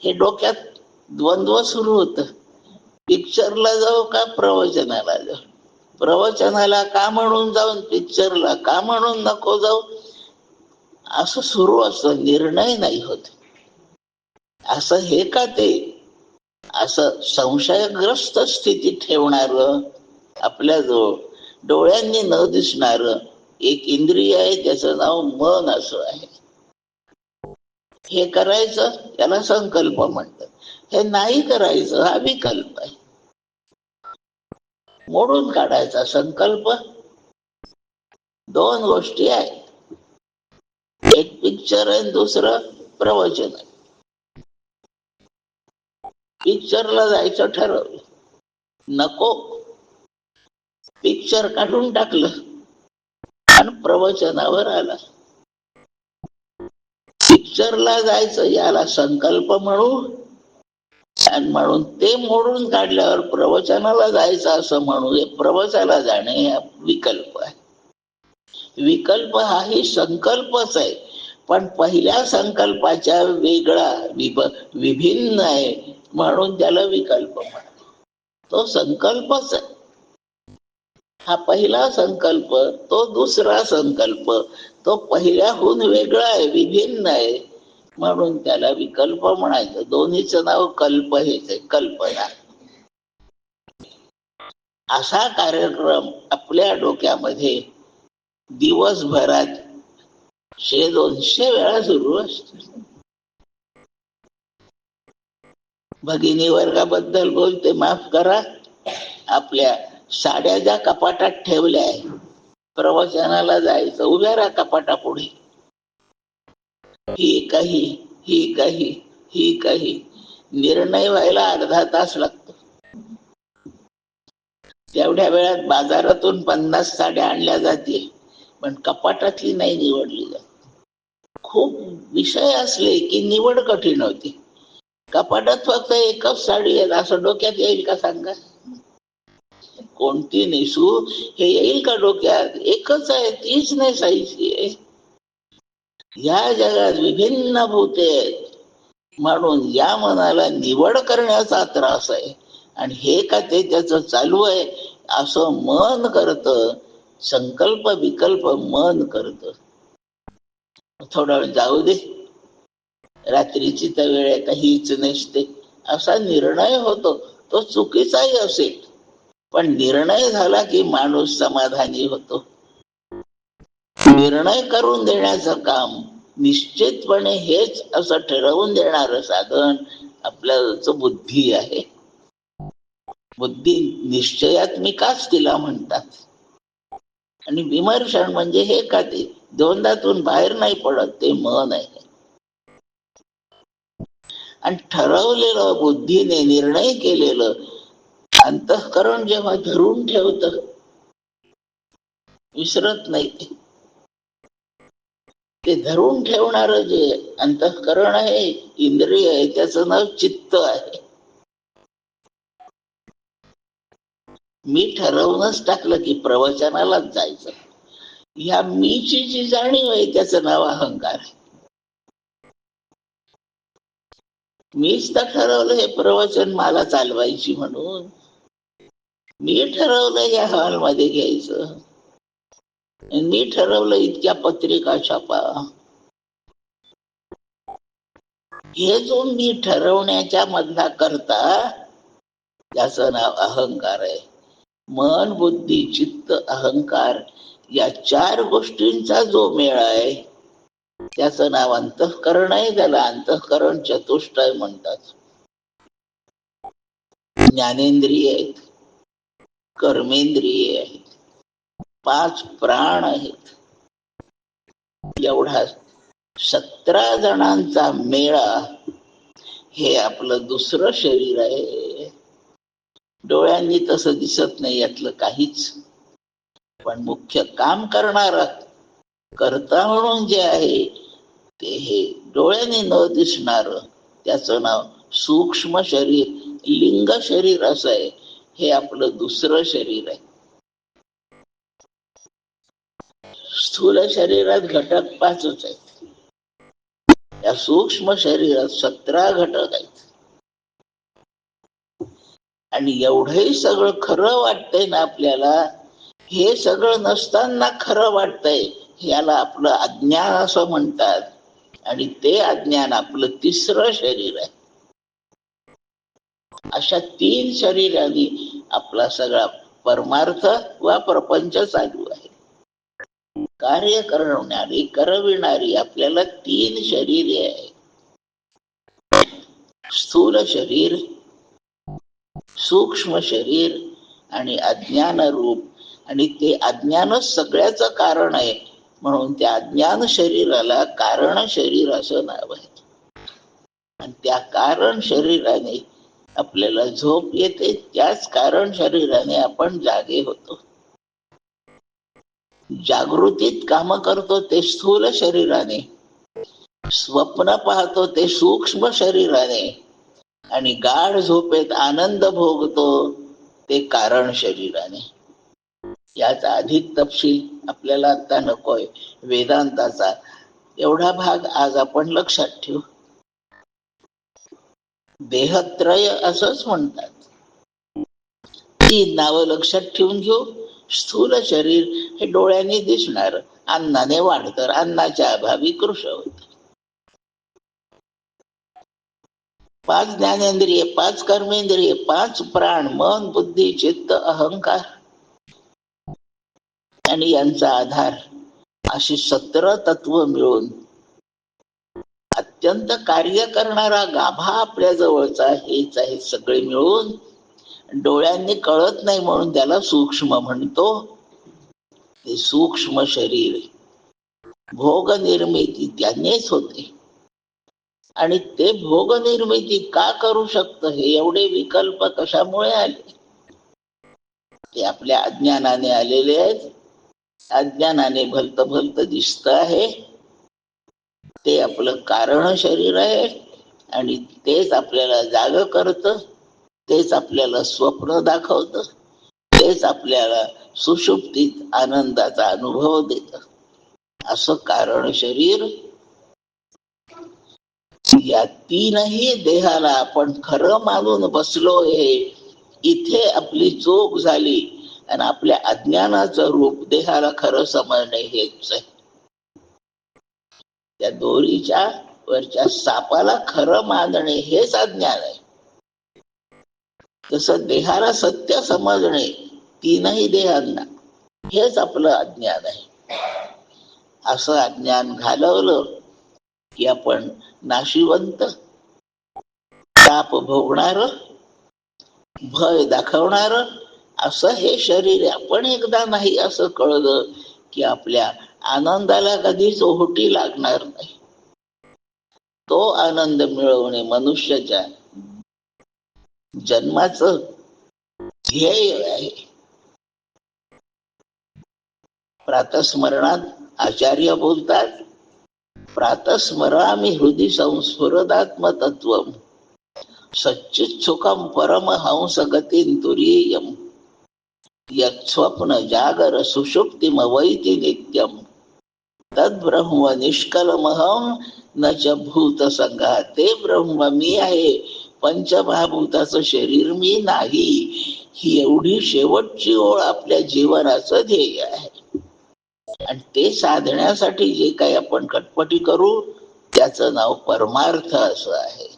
हे डोक्यात द्वंद्व सुरू होतं, पिक्चरला जाऊ का प्रवचनाला जाऊ, प्रवचनाला का म्हणून जाऊन पिक्चरला का म्हणून नको जाऊ, असं सुरू असतं. निर्णय नाही होत. असं हे का ते, असं संशयग्रस्त स्थिती ठेवणार आपल्याजवळ डोळ्यांनी न दिसणार एक इंद्रिय आहे, त्याचं नाव मन असं आहे. हे करायचं त्याला संकल्प म्हणतात, हे नाही करायचं हा विकल्प आहे. मोडून काढायचा संकल्प. 2 गोष्टी आहेत, एक पिक्चर आहे, दुसरं प्रवचन आहे. पिक्चरला जायचं ठरवलं, नको, पिक्चर काढून टाकलं आणि प्रवचनावर आला. पिक्चरला जायचं याला संकल्प म्हणू, आणि म्हणून ते मोडून काढल्यावर प्रवचनाला जायचं असं म्हणू. हे प्रवचनाला जाणे हा विकल्प आहे. विकल्प हाही संकल्पच आहे, पण पहिल्या संकल्पाच्या वेगळा विभिन्न आहे म्हणून त्याला विकल्प म्हणतात. तो संकल्पच आहे. हा पहिला संकल्प, तो दुसरा संकल्प, तो पहिल्याहून वेगळा आहे, विभिन्न आहे म्हणून त्याला विकल्प म्हणायचं. दोन्हीचं नाव कल्प हेच आहे, कल्पना. असा कार्यक्रम आपल्या डोक्यामध्ये दिवसभरात 100-200 वेळा सुरू असतो. भगिनी वर्गाबद्दल बोलते, माफ करा, आपल्या साड्या ज्या कपाटात ठेवल्या आहे, प्रवचनाला जायचं, उभ्या राहा कपाटापुढे, ही काही ही काही ही काही, निर्णय व्हायला अर्धा तास लागतो. तेवढ्या वेळात बाजारातून 50 साड्या आणल्या जातील, पण कपाटातली नाही निवडली जात. खूप विषय असले की निवड कठीण होती. कपाटात फक्त एकच साडी आहे असं डोक्यात येईल का सांगा? कोणती नेसू हे येईल का डोक्यात? एकच आहे, तीच नेसायची आहे. या जगात विभिन्न भूते आहेत म्हणून या मनाला निवड करण्याचा त्रास आहे, आणि हे का ते त्याचं चालू आहे असं मन करत, संकल्प विकल्प मन करत. थोडा वेळ जाऊ दे, रात्रीची तर वेळ आहे, काहीच नसते असा निर्णय होतो. तो चुकीचाही असेल, पण निर्णय झाला की माणूस समाधानी होतो. निर्णय करून देण्याचं काम निश्चितपणे हेच असं ठरवून देणारं साधन आपल्याचं बुद्धी आहे. बुद्धी निश्चयात्मिकाच तिला म्हणतात. आणि विमर्शन म्हणजे हे का ते दोनदातून बाहेर नाही पडत, ते मन आहे. आणि ठरवलेलं, बुद्धीने निर्णय केलेलं अंतःकरण जेव्हा धरून ठेवत, विसरत नाही. ते धरून ठेवणार जे अंतःकरण आहे, इंद्रिय आहे, त्याचं नाव चित्त आहे. मी ठरवूनच टाकलं की प्रवचनालाच जायचं, ह्या मीची जी जाणीव आहे त्याचं नाव अहंकार आहे. मीच तर ठरवलं हे प्रवचन मला चालवायची म्हणून, मी ठरवलं या हॉलमध्ये घ्यायचं, मी ठरवलं इतक्या पत्रिका छापा. हे जो मी ठरवण्याच्या मधला करता, त्याचं नाव अहंकार आहे. मन, बुद्धी, चित्त, अहंकार या 4 गोष्टींचा जो मेळ आहे त्याचं नाव अंतःकरण आहे. त्याला अंतःकरण चतुष्टय म्हणतात. ज्ञानेंद्रिय आहेत, कर्मेंद्रिय आहेत, 5 प्राण आहेत. एवढा 17 जणांचा मेळा हे आपलं दुसरं शरीर आहे. डोळ्यांनी तसं दिसत नाही यातलं काहीच, पण मुख्य काम करणारा कर्ता म्हणून जे आहे ते हे डोळ्याने न दिसणार, त्याचं नाव सूक्ष्म शरीर, लिंग शरीर असं आहे. हे आपलं दुसरं शरीर आहे. स्थूल शरीरात घटक 5च आहेत. या सूक्ष्म शरीरात 17 घटक आहेत. आणि एवढंही सगळं खरं वाटतंय ना आपल्याला, हे सगळं नसताना खरं वाटतंय, याला आपलं अज्ञान असं म्हणतात. आणि ते अज्ञान आपलं तिसरं शरीर आहे. अशा 3 शरीरांनी आपला सगळा परमार्थ वा प्रपंच चालू आहे. कार्य करणारी, करविणारी आपल्याला 3 शरीरे आहे. स्थूल शरीर, सूक्ष्म शरीर आणि अज्ञान रूप. आणि ते अज्ञानच सगळ्याचं कारण आहे, म्हणून त्या अज्ञान शरीराला कारण शरीर असं नाव आहे. आणि त्या कारण शरीराने आपल्याला झोप येते, त्याच कारण शरीराने आपण जागे होतो. जागृतीत काम करतो ते स्थूल शरीराने, स्वप्न पाहतो ते सूक्ष्म शरीराने, आणि गाढ झोपेत आनंद भोगतो ते कारण शरीराने. याचा अधिक तपशील आपल्याला आता नकोय. वेदांताचा एवढा भाग आज आपण लक्षात ठेवू. देहत्रय असंच म्हणतात. 3 नावं लक्षात ठेवून घेऊ. स्थूल शरीर हे डोळ्यांनी दिसणार, अन्नाने वाढतं, अन्नाच्या अभावी कृश होत. 5 ज्ञानेंद्रिय, 5 कर्मेंद्रिय, 5 प्राण, मन, बुद्धी, चित्त, अहंकार आणि यांचा आधार, अशी 17 तत्व मिळून अत्यंत कार्य करणारा गाभा आपल्या जवळचा हेच आहे. सगळे मिळून डोळ्यांनी कळत नाही म्हणून त्याला सूक्ष्म म्हणतो. ते सूक्ष्म शरीर, भोग निर्मिती त्यानेच होते. आणि ते भोग निर्मिती का करू शकतं, हे एवढे विकल्प कशामुळे आले? ते आपल्या अज्ञानाने आलेले आहेत. अज्ञानाने भलत भलत दिसत आहे. ते आपलं कारण शरीर आहे आणि तेच आपल्याला जाग करतं, तेच आपल्याला स्वप्न दाखवतं, तेच आपल्याला सुषुप्तीत आनंदाचा अनुभव देतं. असं कारण शरीर. या 3ही देहाला आपण खरं मानून बसलो हे, इथे आपली चूक झाली. आणि आपल्या अज्ञानाचं रूप देहाला खरं समजणे हेच आहे. त्या दोरीच्या वरच्या सापाला खरं मानणे हेच अज्ञान आहे. तसं देहाला सत्य समजणे 3ही देहांना, हेच आपलं अज्ञान आहे. असं अज्ञान घालवलं की आपण नाशिवंत, ताप भोगणार, भय दाखवणार असं हे शरीर. आपण एकदा नाही असं कळलं की आपल्या आनंदाला कधीच ओहोटी लागणार नाही. तो आनंद मिळवणे मनुष्याच्या जन्माचं ध्येय आहे. प्रातस्मरणात आचार्य बोलतात, प्रातस्मरामी हृदय संस्फुरदात्मतत्वम सच्चित सुखम परमहंस गतीं तुरीयम यत्स्वप्न जागर सुषुप्तिमवैति नित्यम तद्ब्रह्म निष्कलमहं न च भूत संघा. ते ब्रह्म मी आहे, पंचमहाभूताचं शरीर मी नाही. ही एवढी शेवटची ओळ आपल्या जीवनाचं ध्येय आहे. आणि ते साधण्यासाठी जे काही आपण खटपटी करू त्याचं नाव परमार्थ असं आहे.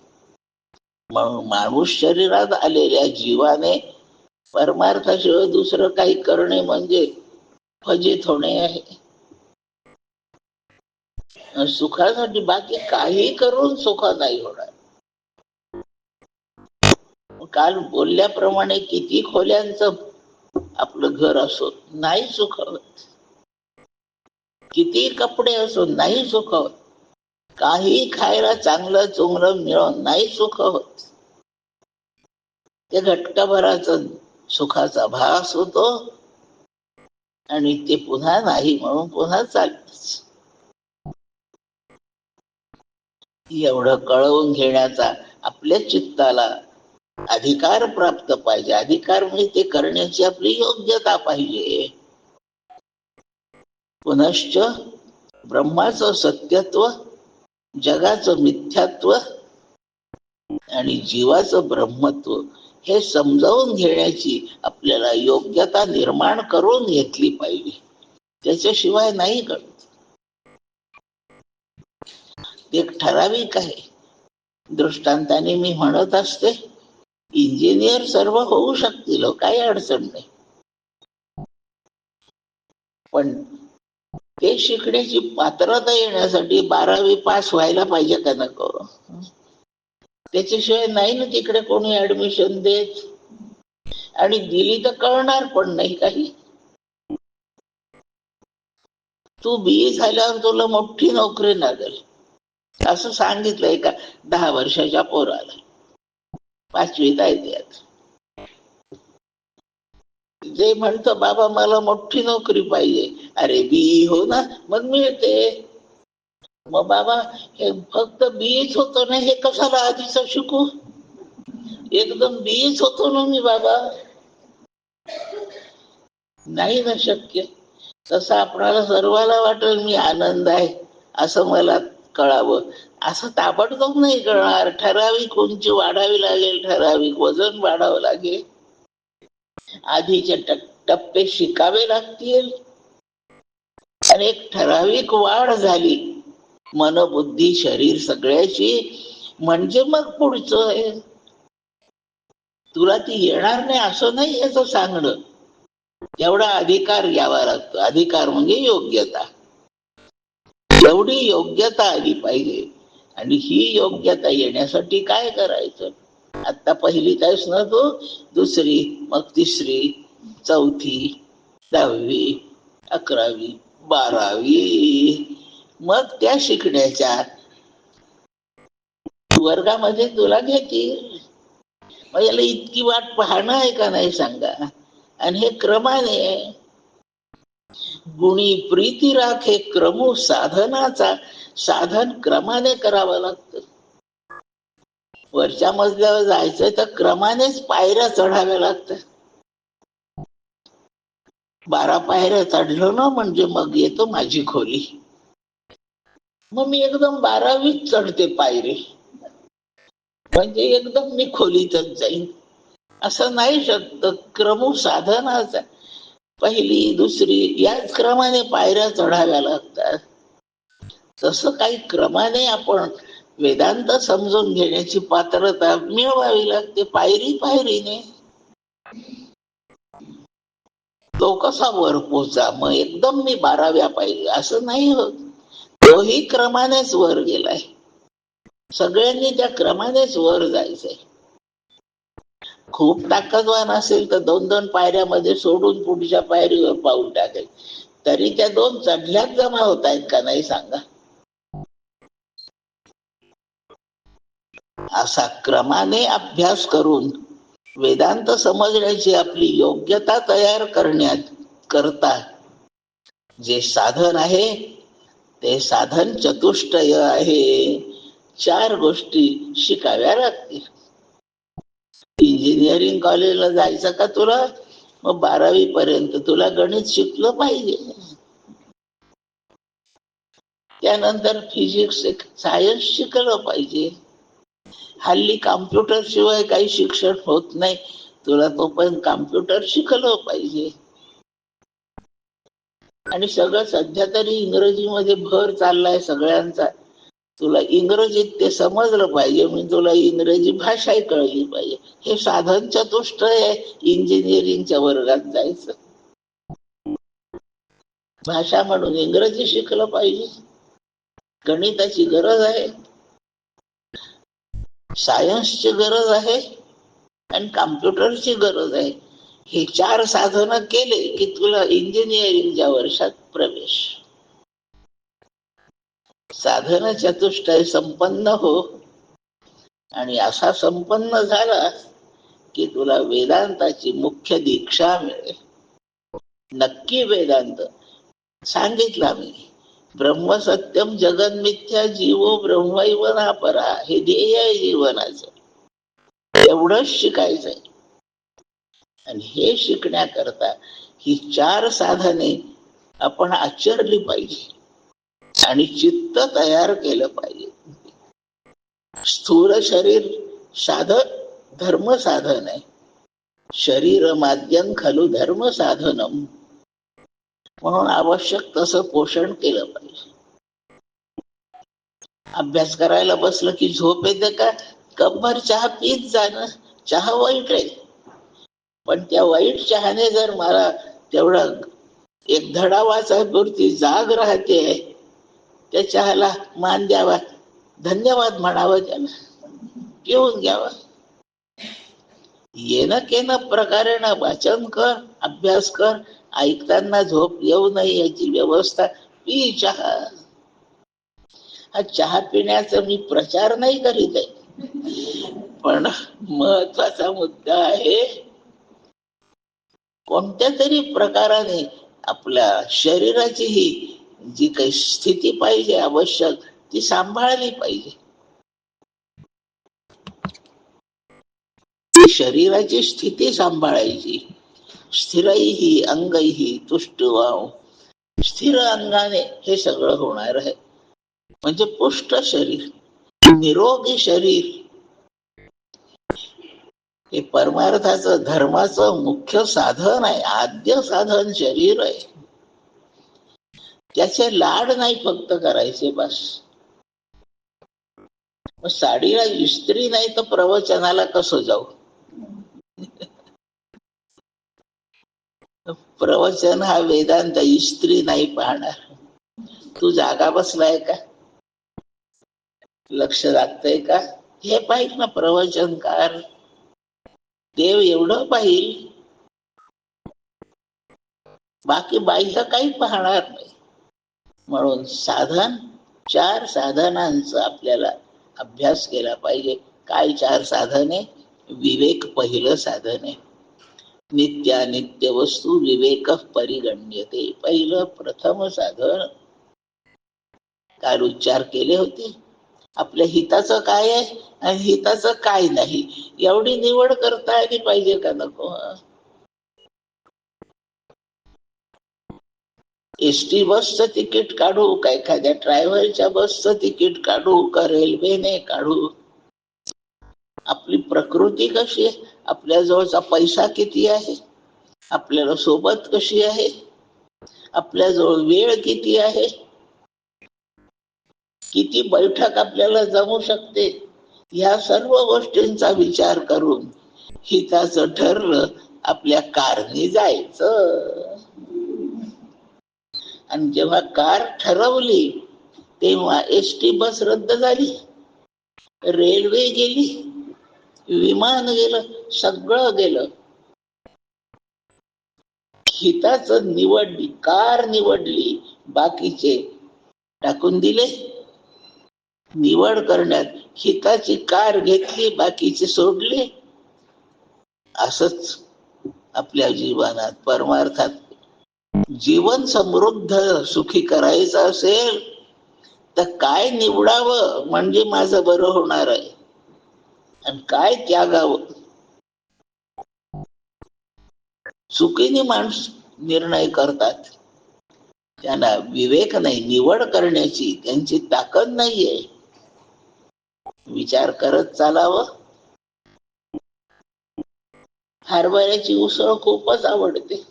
म्हणून माणूस शरीरात आलेल्या जीवाने परमार्थाशिवाय दुसरं काही करणे म्हणजे फजित होणे आहे. सुखासाठी बाकी काही करून सुख नाही होणार. काल बोलल्याप्रमाणे किती खोल्यांचं आपलं घर असो नाही सुख होत, किती कपडे असो नाही सुख होत. काही खायला चांगलं चुंगलं मिळून नाही सुख होत. ते घटकाभराचं सुखाचा भास होतो आणि ते पुन्हा नाही म्हणून पुन्हा चालतच. एवढं कळवून घेण्याचा आपल्या चित्ताला अधिकार प्राप्त पाहिजे. अधिकार म्हणजे ते करण्याची आपली योग्यता पाहिजे. पुनश्च ब्रह्माचं सत्यत्व, जगाचं मिथ्यात्व आणि जीवाचं ब्रह्मत्व हे समजावून घेण्याची आपल्याला योग्यता निर्माण करून घेतली पाहिजे. त्याच्याशिवाय नाही कळत. एक ठराविक आहे. दृष्टांताने मी म्हणत असते, इंजिनियर सर्व होऊ शकतील, काही अडचण नाही, पण ते शिकण्याची पात्रता येण्यासाठी 12वी पास व्हायला पाहिजे का नको? त्याच्याशिवाय नाही ना तिकडे कोणी ऍडमिशन देत. आणि दिली तर कळणार पण नाही काही. तू BE झाल्यावर तुला मोठी नोकरी लागेल असं सांगितलं एका 10 वर्षाच्या पोराला. 5वीत आहे ते आता. जे म्हणतो बाबा मला मोठी नोकरी पाहिजे. अरे BE हो ना, मग मिळते. मग बाबा हे फक्त BEच होतो ना, हे कशाला आधीच शिकू? एकदम BEच होतो ना मी बाबा. नाही ना शक्य. तसं आपणाला सर्वाला वाटेल मी आनंद आहे असं मला कळावं, असं ताबडतोब नाही कळणार. ठराविक उंची वाढावी लागेल, ठराविक वजन वाढावं लागेल, आधीचे टप्पे शिकावे लागतील आणि एक ठराविक वाढ झाली मन बुद्धी शरीर सगळ्याची, म्हणजे मग पुढचं आहे. तुला ती येणार नाही असं नाही याचं सांगणं. एवढा अधिकार घ्यावा लागतो. अधिकार म्हणजे योग्यता. एवढी योग्यता आली पाहिजे. आणि ही योग्यता येण्यासाठी काय करायचं? आता पहिली काहीच नव्हतो, दुसरी, मग तिसरी, चौथी, 10वी, 11वी, 12वी, मग त्या शिकण्याच्या वर्गामध्ये तुला घेतील. मग याला इतकी वाट पाहणं आहे का नाही सांगा? आणि हे क्रमाने गुणी प्रीती राखे क्रमू साधनाचा, साधन क्रमाने करावं लागतं. वरच्या मजल्यावर जायचं तर क्रमानेच पायऱ्या चढाव्या लागतात. 12 पायऱ्या चढलो ना म्हणजे मग येतो माझी खोली. मग मी एकदम 12वीच चढते पायरी, म्हणजे एकदम मी खोलीतच जाईन असं नाही शकत. क्रमू साधनाचा पहिली दुसरी याच क्रमाने पायऱ्या चढाव्या लागतात. तसं काही क्रमाने आपण वेदांत समजून घेण्याची पात्रता मिळवावी लागते, पायरी पायरीने. तो कसा वर पोचा? मग एकदम मी 12व्या पाहिजे असं नाही होत. तोही क्रमानेच वर गेलाय. सगळ्यांनी त्या क्रमानेच वर जायचंय. खूप ताकदवान असेल तर 2-2 पायऱ्यामध्ये सोडून पुढच्या पायरीवर पाऊल टाकेल, तरी त्या 2 चढल्यात जमा होत आहेत का नाही सांगा? असा क्रमाने अभ्यास करून वेदांत समजण्याची आपली योग्यता तयार करता जे साधन आहे ते साधन चतुष्टय आहे. 4 गोष्टी शिकाव्या लागतील. इंजिनिअरिंग कॉलेजला जायचं का तुला? मग 12वी पर्यंत तुला गणित शिकलं पाहिजे. त्यानंतर फिजिक्स सायन्स शिकलं पाहिजे. हल्ली कॉम्प्युटर शिवाय काही शिक्षण होत नाही. तुला तोपर्यंत कॉम्प्युटर शिकलं पाहिजे. आणि सगळं सध्या तरी इंग्रजीमध्ये भर चाललाय सगळ्यांचा. तुला इंग्रजीत ते समजलं पाहिजे, म्हणजे तुला इंग्रजी भाषाही कळली पाहिजे. हे साधन चतुष्टय आहे इंजिनिअरिंगच्या वर्गात जायचं. भाषा म्हणून इंग्रजी शिकलं पाहिजे, गणिताची गरज आहे, सायन्सची गरज आहे आणि कॉम्प्युटरची गरज आहे. हे 4 साधनं केले की तुला इंजिनिअरिंगच्या वर्षात प्रवेश. साधन चतुष्टय संपन्न हो, आणि असा संपन्न झाला की तुला वेदांताची मुख्य दीक्षा मिळेल. नक्की वेदांत सांगितला मी. ब्रह्म सत्यम जगन मिथ्या जीवो ब्रह्मैव नापरा, हे ध्येय आहे जीवनाचं. एवढंच शिकायचंय. आणि हे शिकण्याकरता ही 4 साधने आपण आचरली पाहिजे आणि चित्त तयार केलं पाहिजे. स्थूल शरीर साधन धर्म साधन आहे. शरीर माध्यम खलु धर्म साधनम, म्हणून आवश्यक तसं पोषण केलं पाहिजे. अभ्यास करायला बसलं की झोप येते का? कपभर चहा पीत जाणं. चहा वाईट आहे, पण त्या वाईट चहाने जर मला तेवढा एक धडा वाचायपुरती जाग राहते, त्या चहाला मान द्यावा, धन्यवाद म्हणावं, त्याला घेऊन घ्यावा. येणं केनं प्रकारे ना वाचन कर, अभ्यास कर, ऐकताना झोप येऊ नये याची व्यवस्था. पी चहा. हा चहा पिण्याचा मी प्रचार नाही करीत आहे, पण महत्वाचा मुद्दा आहे कोणत्या तरी प्रकाराने आपल्या शरीराची ही जी काही स्थिती पाहिजे आवश्यक, ती सांभाळली पाहिजे. शरीराची स्थिती सांभाळायची. स्थिरही अंगही तुष्टवाव, स्थिर अंगाने हे सगळं होणार आहे. म्हणजे पुष्ट शरीर, निरोगी शरीर हे परमार्थाचं धर्माचं मुख्य साधन आहे. आद्य साधन शरीर आहे. त्याचे लाड नाही फक्त करायचे बस. मग साडीला इस्त्री नाही तर प्रवचनाला कसं जाऊ? प्रवचन हा वेदांत इस्त्री नाही पाहणार. तू जागा बसलाय का? लक्ष लागतंय का? हे पाहिजे ना प्रवचनकार. देव एवढं पाहिजे, बाकी बाह्य काही पाहणार नाही. म्हणून साधन 4 साधनांचा आपल्याला अभ्यास केला पाहिजे. काय 4 साधने? विवेक पहिलं साधन आहे. नित्यानित्य वस्तू विवेक परिगण्यते, पहिलं प्रथम साधन. काल उच्चार केले होते. आपल्या हिताचं काय आहे आणि हिताचं काय नाही, एवढी निवड करता आली पाहिजे का नको? एसटी बसचं तिकीट काढू का एखाद्या ट्रॅव्हलच्या बसचं तिकीट काढू का रेल्वेने काढू? आपली प्रकृती कशी आहे, आपल्या जवळचा पैसा किती आहे, आपल्याला सोबत कशी आहे, आपल्या जवळ वेळ किती आहे, किती बैठक आपल्याला जमू शकते, या सर्व गोष्टींचा विचार करून हिताचं ठरलं आपल्या कारने जायचं. आणि जेव्हा कार ठरवली तेव्हा एसटी बस रद्द झाली, रेल्वे गेली, विमान गेलं, सगळं गेलं. हिताचं निवडली, कार निवडली, बाकीचे टाकून दिले. निवड करण्यात हिताची कार घेतली, बाकीचे सोडले. असंच आपल्या जीवनात परमार्थात जीवन समृद्ध सुखी करायचं असेल तर काय निवडावं म्हणजे माझं बरं होणार आहे, आणि काय त्यागावं. चुकीने माणूस निर्णय करतात, त्यांना विवेक नाही, निवड करण्याची त्यांची ताकद नाहीये. विचार करत चालावं. हरभऱ्याची उसळ खूपच आवडते,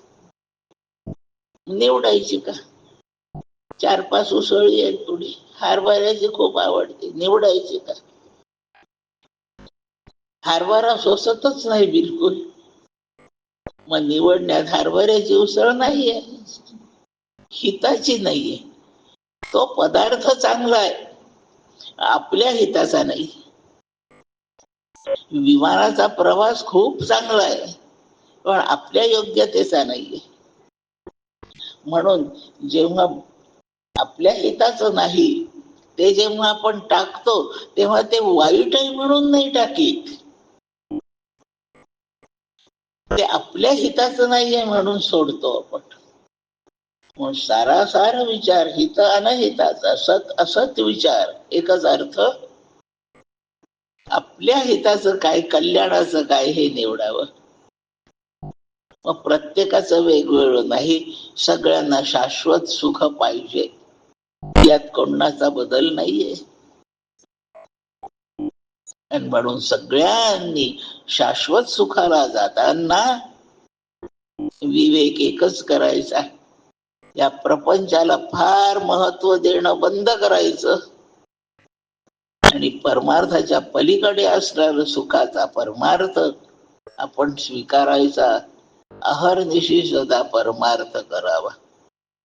निवडायची का? 4-5 उसळी आहेत पुढे. हरभऱ्याची खूप आवडते, निवडायची का? हरभरा सोसतच नाही बिलकुल, मग निवडण्यात हरभऱ्याची उसळ नाहीये, हिताची नाहीये. तो पदार्थ चांगला आहे, आपल्या हिताचा नाही. विमानाचा प्रवास खूप चांगला आहे, पण आपल्या योग्यतेचा नाहीये. म्हणून जेव्हा आपल्या हिताचं नाही ते जेव्हा आपण टाकतो तेव्हा ते वाईट आहे म्हणून नाही टाकीत, ते आपल्या हिताचं नाहीये म्हणून सोडतो आपण. मग सारासार विचार, हित अनहिताचा, सत असत विचार, एकच अर्थ. आपल्या हिताचं काय, कल्याणाचं काय हे निवडावं. मग प्रत्येकाचं वेगवेगळं नाही, सगळ्यांना शाश्वत सुख पाहिजे, यात कोणाचा बदल नाहीये. आणि म्हणून सगळ्यांनी शाश्वत सुखाला जाताना विवेक एकच करायचा, या प्रपंचाला फार महत्व देणं बंद करायचं आणि परमार्थाच्या पलीकडे असणारं सुखाचा परमार्थ आपण स्वीकारायचा. अहर्निशी सदा परमार्थ करावा,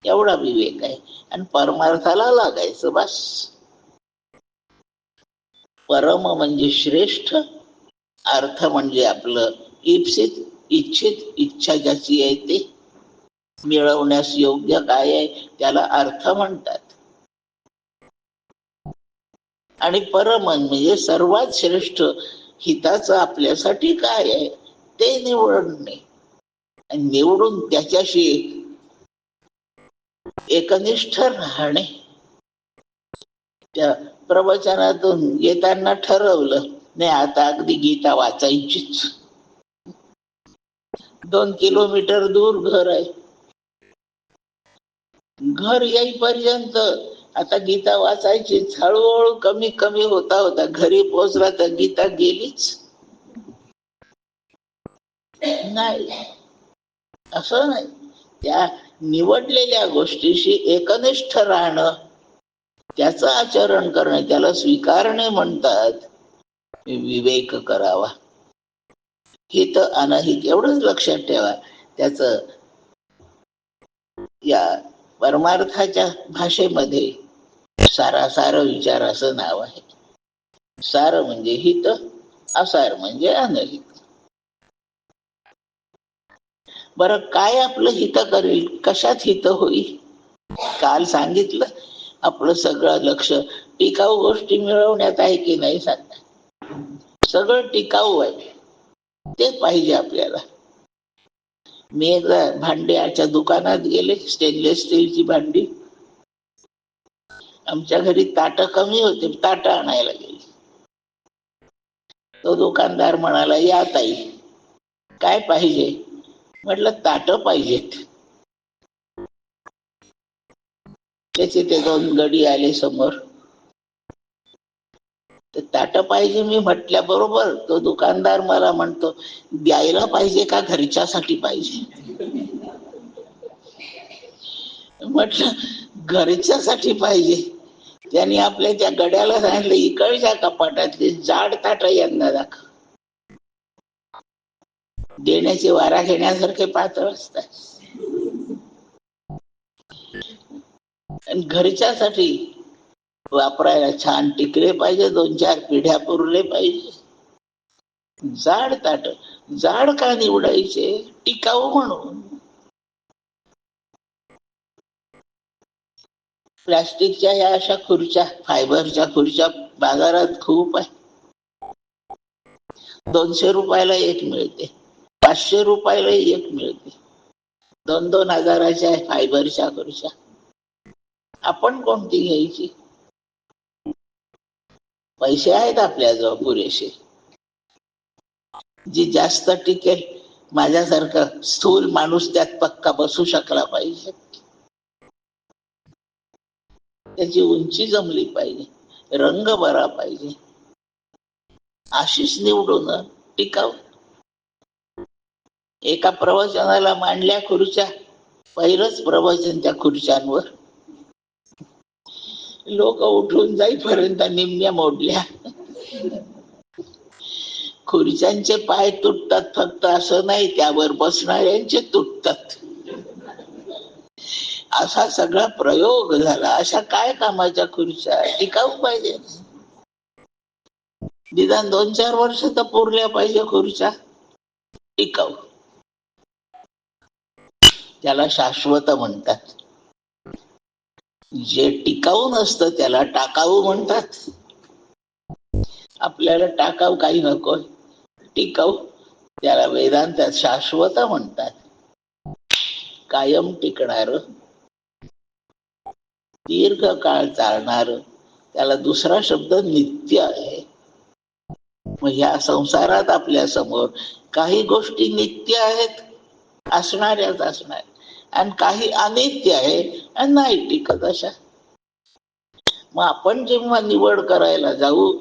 एवढा विवेक आहे. आणि परमार्थाला लागायचं बस. परम म्हणजे श्रेष्ठ, अर्थ म्हणजे आपलं इप्सित, इच्छित, इच्छा ज्याची आहे ते मिळवण्यास योग्य काय आहे त्याला अर्थ म्हणतात. आणि परम म्हणजे सर्वात श्रेष्ठ, हिताचं आपल्यासाठी काय आहे ते निवडणे, आणि निवडून त्याच्याशी एकनिष्ठ राहणे. त्या प्रवचनातून येताना ठरवलं नाही आता अगदी गीता वाचायचीच. 2 किलोमीटर दूर घर आहे, घर येईपर्यंत आता गीता वाचायची. हळूहळू कमी कमी होता होता घरी पोहोचला तर गीता गेलीच नाही. असं नाही, त्या निवडलेल्या गोष्टीशी एकनिष्ठ राहणं, त्याचं आचरण करणे, त्याला स्वीकारणे म्हणतात विवेक करावा. हित अनहित एवढंच लक्षात ठेवा. त्याचं या परमार्थाच्या भाषेमध्ये सारासार विचार असं नाव आहे. सार म्हणजे हित, असार म्हणजे अनहित. बरं, काय आपलं हित करेल, कशात हित होईल? काल सांगितलं आपलं सगळं लक्ष टिकाऊ गोष्टी मिळवण्यात आहे की नाही सांगा. सगळं टिकाऊ आहे ते पाहिजे आपल्याला. मी एकदा भांड्याच्या दुकानात गेले, स्टेनलेस स्टीलची भांडी. आमच्या घरी ताट कमी होते, ताट आणायला गेले. तो दुकानदार म्हणाला, या ताई काय पाहिजे? म्हटलं ताट पाहिजेत. त्याचे ते 2 गडी आले समोर. ते ताट पाहिजे मी म्हटल्या बरोबर तो दुकानदार मला म्हणतो, द्यायला पाहिजे का घरच्यासाठी पाहिजे? म्हटलं घरच्यासाठी पाहिजे. त्यांनी आपल्या त्या गड्याला सांगितलं, इकडच्या कपाटातली जाड ताट यांना दाखव. देण्याचे वारा घेण्यासारखे पातळ असतात. आणि घरच्यासाठी वापरायला छान टिकले पाहिजे, 2-4 पिढ्या पुरले पाहिजे. जाड ताट, जाड का निवडायचे? टिकाऊ म्हणून. प्लास्टिकच्या या अशा खुर्च्या, फायबरच्या खुर्च्या बाजारात खूप आहे. 200 रुपयाला एक मिळते, 500 रुपयाला एक मिळते. 2-2 हजाराच्या फायबरच्या खुर्च्या. आपण कोणती घ्यायची? पैसे आहेत आपल्याजवळ पुरेसे. जी जास्त टिकेल, माझ्यासारखा स्थूल माणूस त्यात पक्का बसू शकला पाहिजे, त्याची उंची जमली पाहिजे, रंग बरा पाहिजे, अशीच निवडून टिकाव. एका प्रवचनाला मांडल्या खुर्च्या, पहिलंच प्रवचन त्या खुर्च्यांवर. लोक उठून जाईपर्यंत निम्म्या मोडल्या. खुर्च्यांचे पाय तुटतात फक्त असं नाही, त्यावर बसणाऱ्यांचे तुटतात. असा सगळा प्रयोग झाला. अशा काय कामाच्या खुर्च्या? टिकाऊ पाहिजे. निदान 2-4 वर्ष तर पुरल्या पाहिजे खुर्च्या टिकाऊ. त्याला शाश्वत म्हणतात. जे टिकाऊ नसतं त्याला टाकाऊ म्हणतात. आपल्याला टाकाऊ काही नको, टिकाऊ त्याला वेदांतात शाश्वत म्हणतात. कायम टिकणार, दीर्घ काळ चालणार, त्याला दुसरा शब्द नित्य आहे. मग ह्या संसारात आपल्या समोर काही गोष्टी नित्य आहेत, असणाऱ्याच असणार, आणि काही अनित्य आहे आणि नाही टिकत अशा. मग आपण जेव्हा निवड करायला जाऊ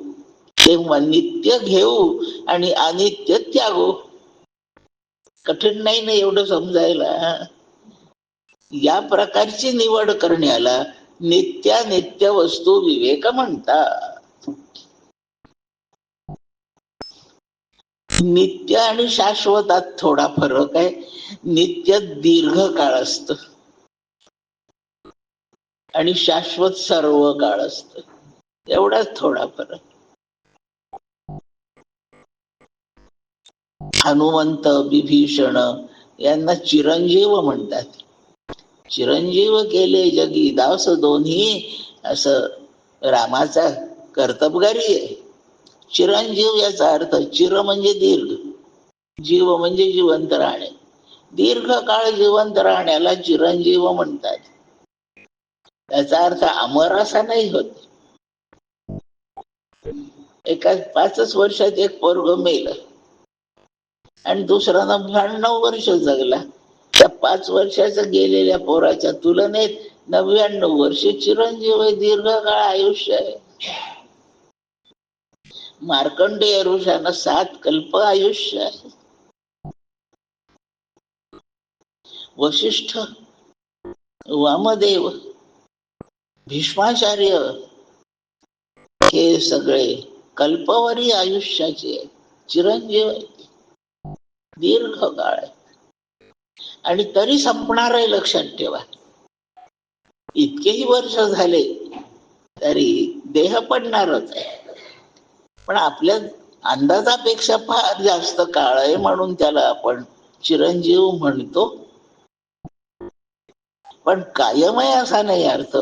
तेव्हा नित्य घेऊ आणि अनित्य त्यागू. कठीण नाही ना एवढं समजायला. या प्रकारची निवड करण्याला नित्यानित्य वस्तू विवेक म्हणतात. नित्य आणि शाश्वतात थोडा फरक आहे. नित्य दीर्घ काळ असत आणि शाश्वत सर्व काळ असत, एवढाच थोडा फरक. हनुमंत विभीषण यांना चिरंजीव म्हणतात. चिरंजीव केले जगी दास दोन्ही, असं रामाचा कर्तबगारी आहे. चिरंजीव याचा अर्थ, चिर म्हणजे दीर्घ, जीव म्हणजे जिवंत राहणे. दीर्घ काळ जिवंत राहण्याला चिरंजीव म्हणतात. त्याचा अर्थ अमर असा नाही होत. एका 5 वर्षात एक पोरग मेलं आणि दुसरा 99 वर्ष जगला. त्या 5 वर्षाचा गेलेल्या पोराच्या तुलनेत 99 वर्ष चिरंजीव आहे, दीर्घ काळ आयुष्य आहे. मार्कंडेय ऋषानं 7 कल्प आयुष्य आहे. वशिष्ठ, वामदेव, भीष्माचार्य हे सगळे कल्पवरी आयुष्याचे चिरंजीव आहे, दीर्घ काळ. आणि तरी संपणार आहे, लक्षात ठेवा. इतकेही वर्ष झाले तरी देह पडणारच आहे, पण आपल्या अंदाजापेक्षा फार जास्त काळ आहे म्हणून त्याला आपण चिरंजीव म्हणतो. पण कायम आहे असा नाही अर्थ.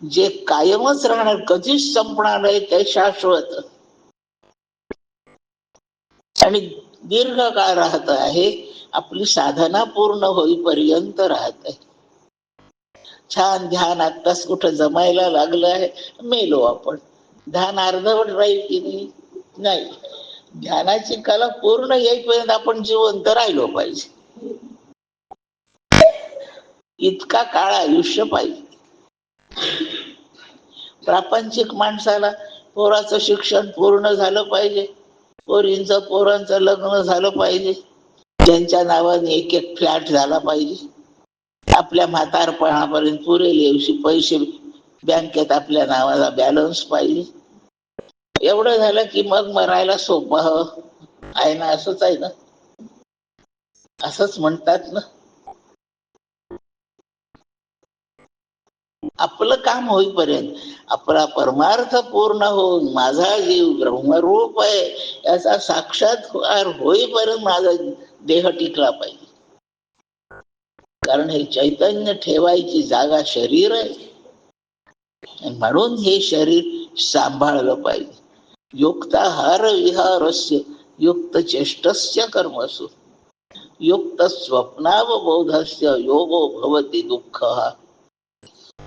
जे कायमच राहणार, कधीच संपणार आहे ते शाश्वत आणि दीर्घ काळ राहत आहे. आपली साधना पूर्ण होईपर्यंत राहत आहे. छान ध्यान आत्ताच कुठं जमायला लागलं आहे, मेलो आपण, ध्यान अर्धवट राहील की नाही. ध्यानाची कला पूर्ण येईपर्यंत आपण जिवंत राहिलो पाहिजे. इतका काळ आयुष्य पाहिजे. प्रापंचिक माणसाला पोराचं शिक्षण पूर्ण झालं पाहिजे, पोरांचं लग्न झालं पाहिजे, त्यांच्या नावाने एक एक फ्लॅट झाला पाहिजे, आपल्या म्हातारपणापर्यंत पुरेल एवढे पैसे बँकेत आपल्या नावाला बॅलन्स पाहिजे. एवढं झालं की मग मरायला सोपं आहे ना. असंच आहे ना, असंच म्हणतात ना. आपलं काम होईपर्यंत, आपला परमार्थ पूर्ण होऊन माझा जीव ब्रह्मरूप आहे याचा साक्षात्कार होईपर्यंत माझा देह टिकला पाहिजे. कारण हे चैतन्य ठेवायची जागा शरीर आहे, म्हणून हे शरीर सांभाळलं पाहिजे. युक्ताहार विहारस्य युक्त चेष्टस्य कर्मसु युक्त स्वप्नावबोधस्य योगो भवति दुःख.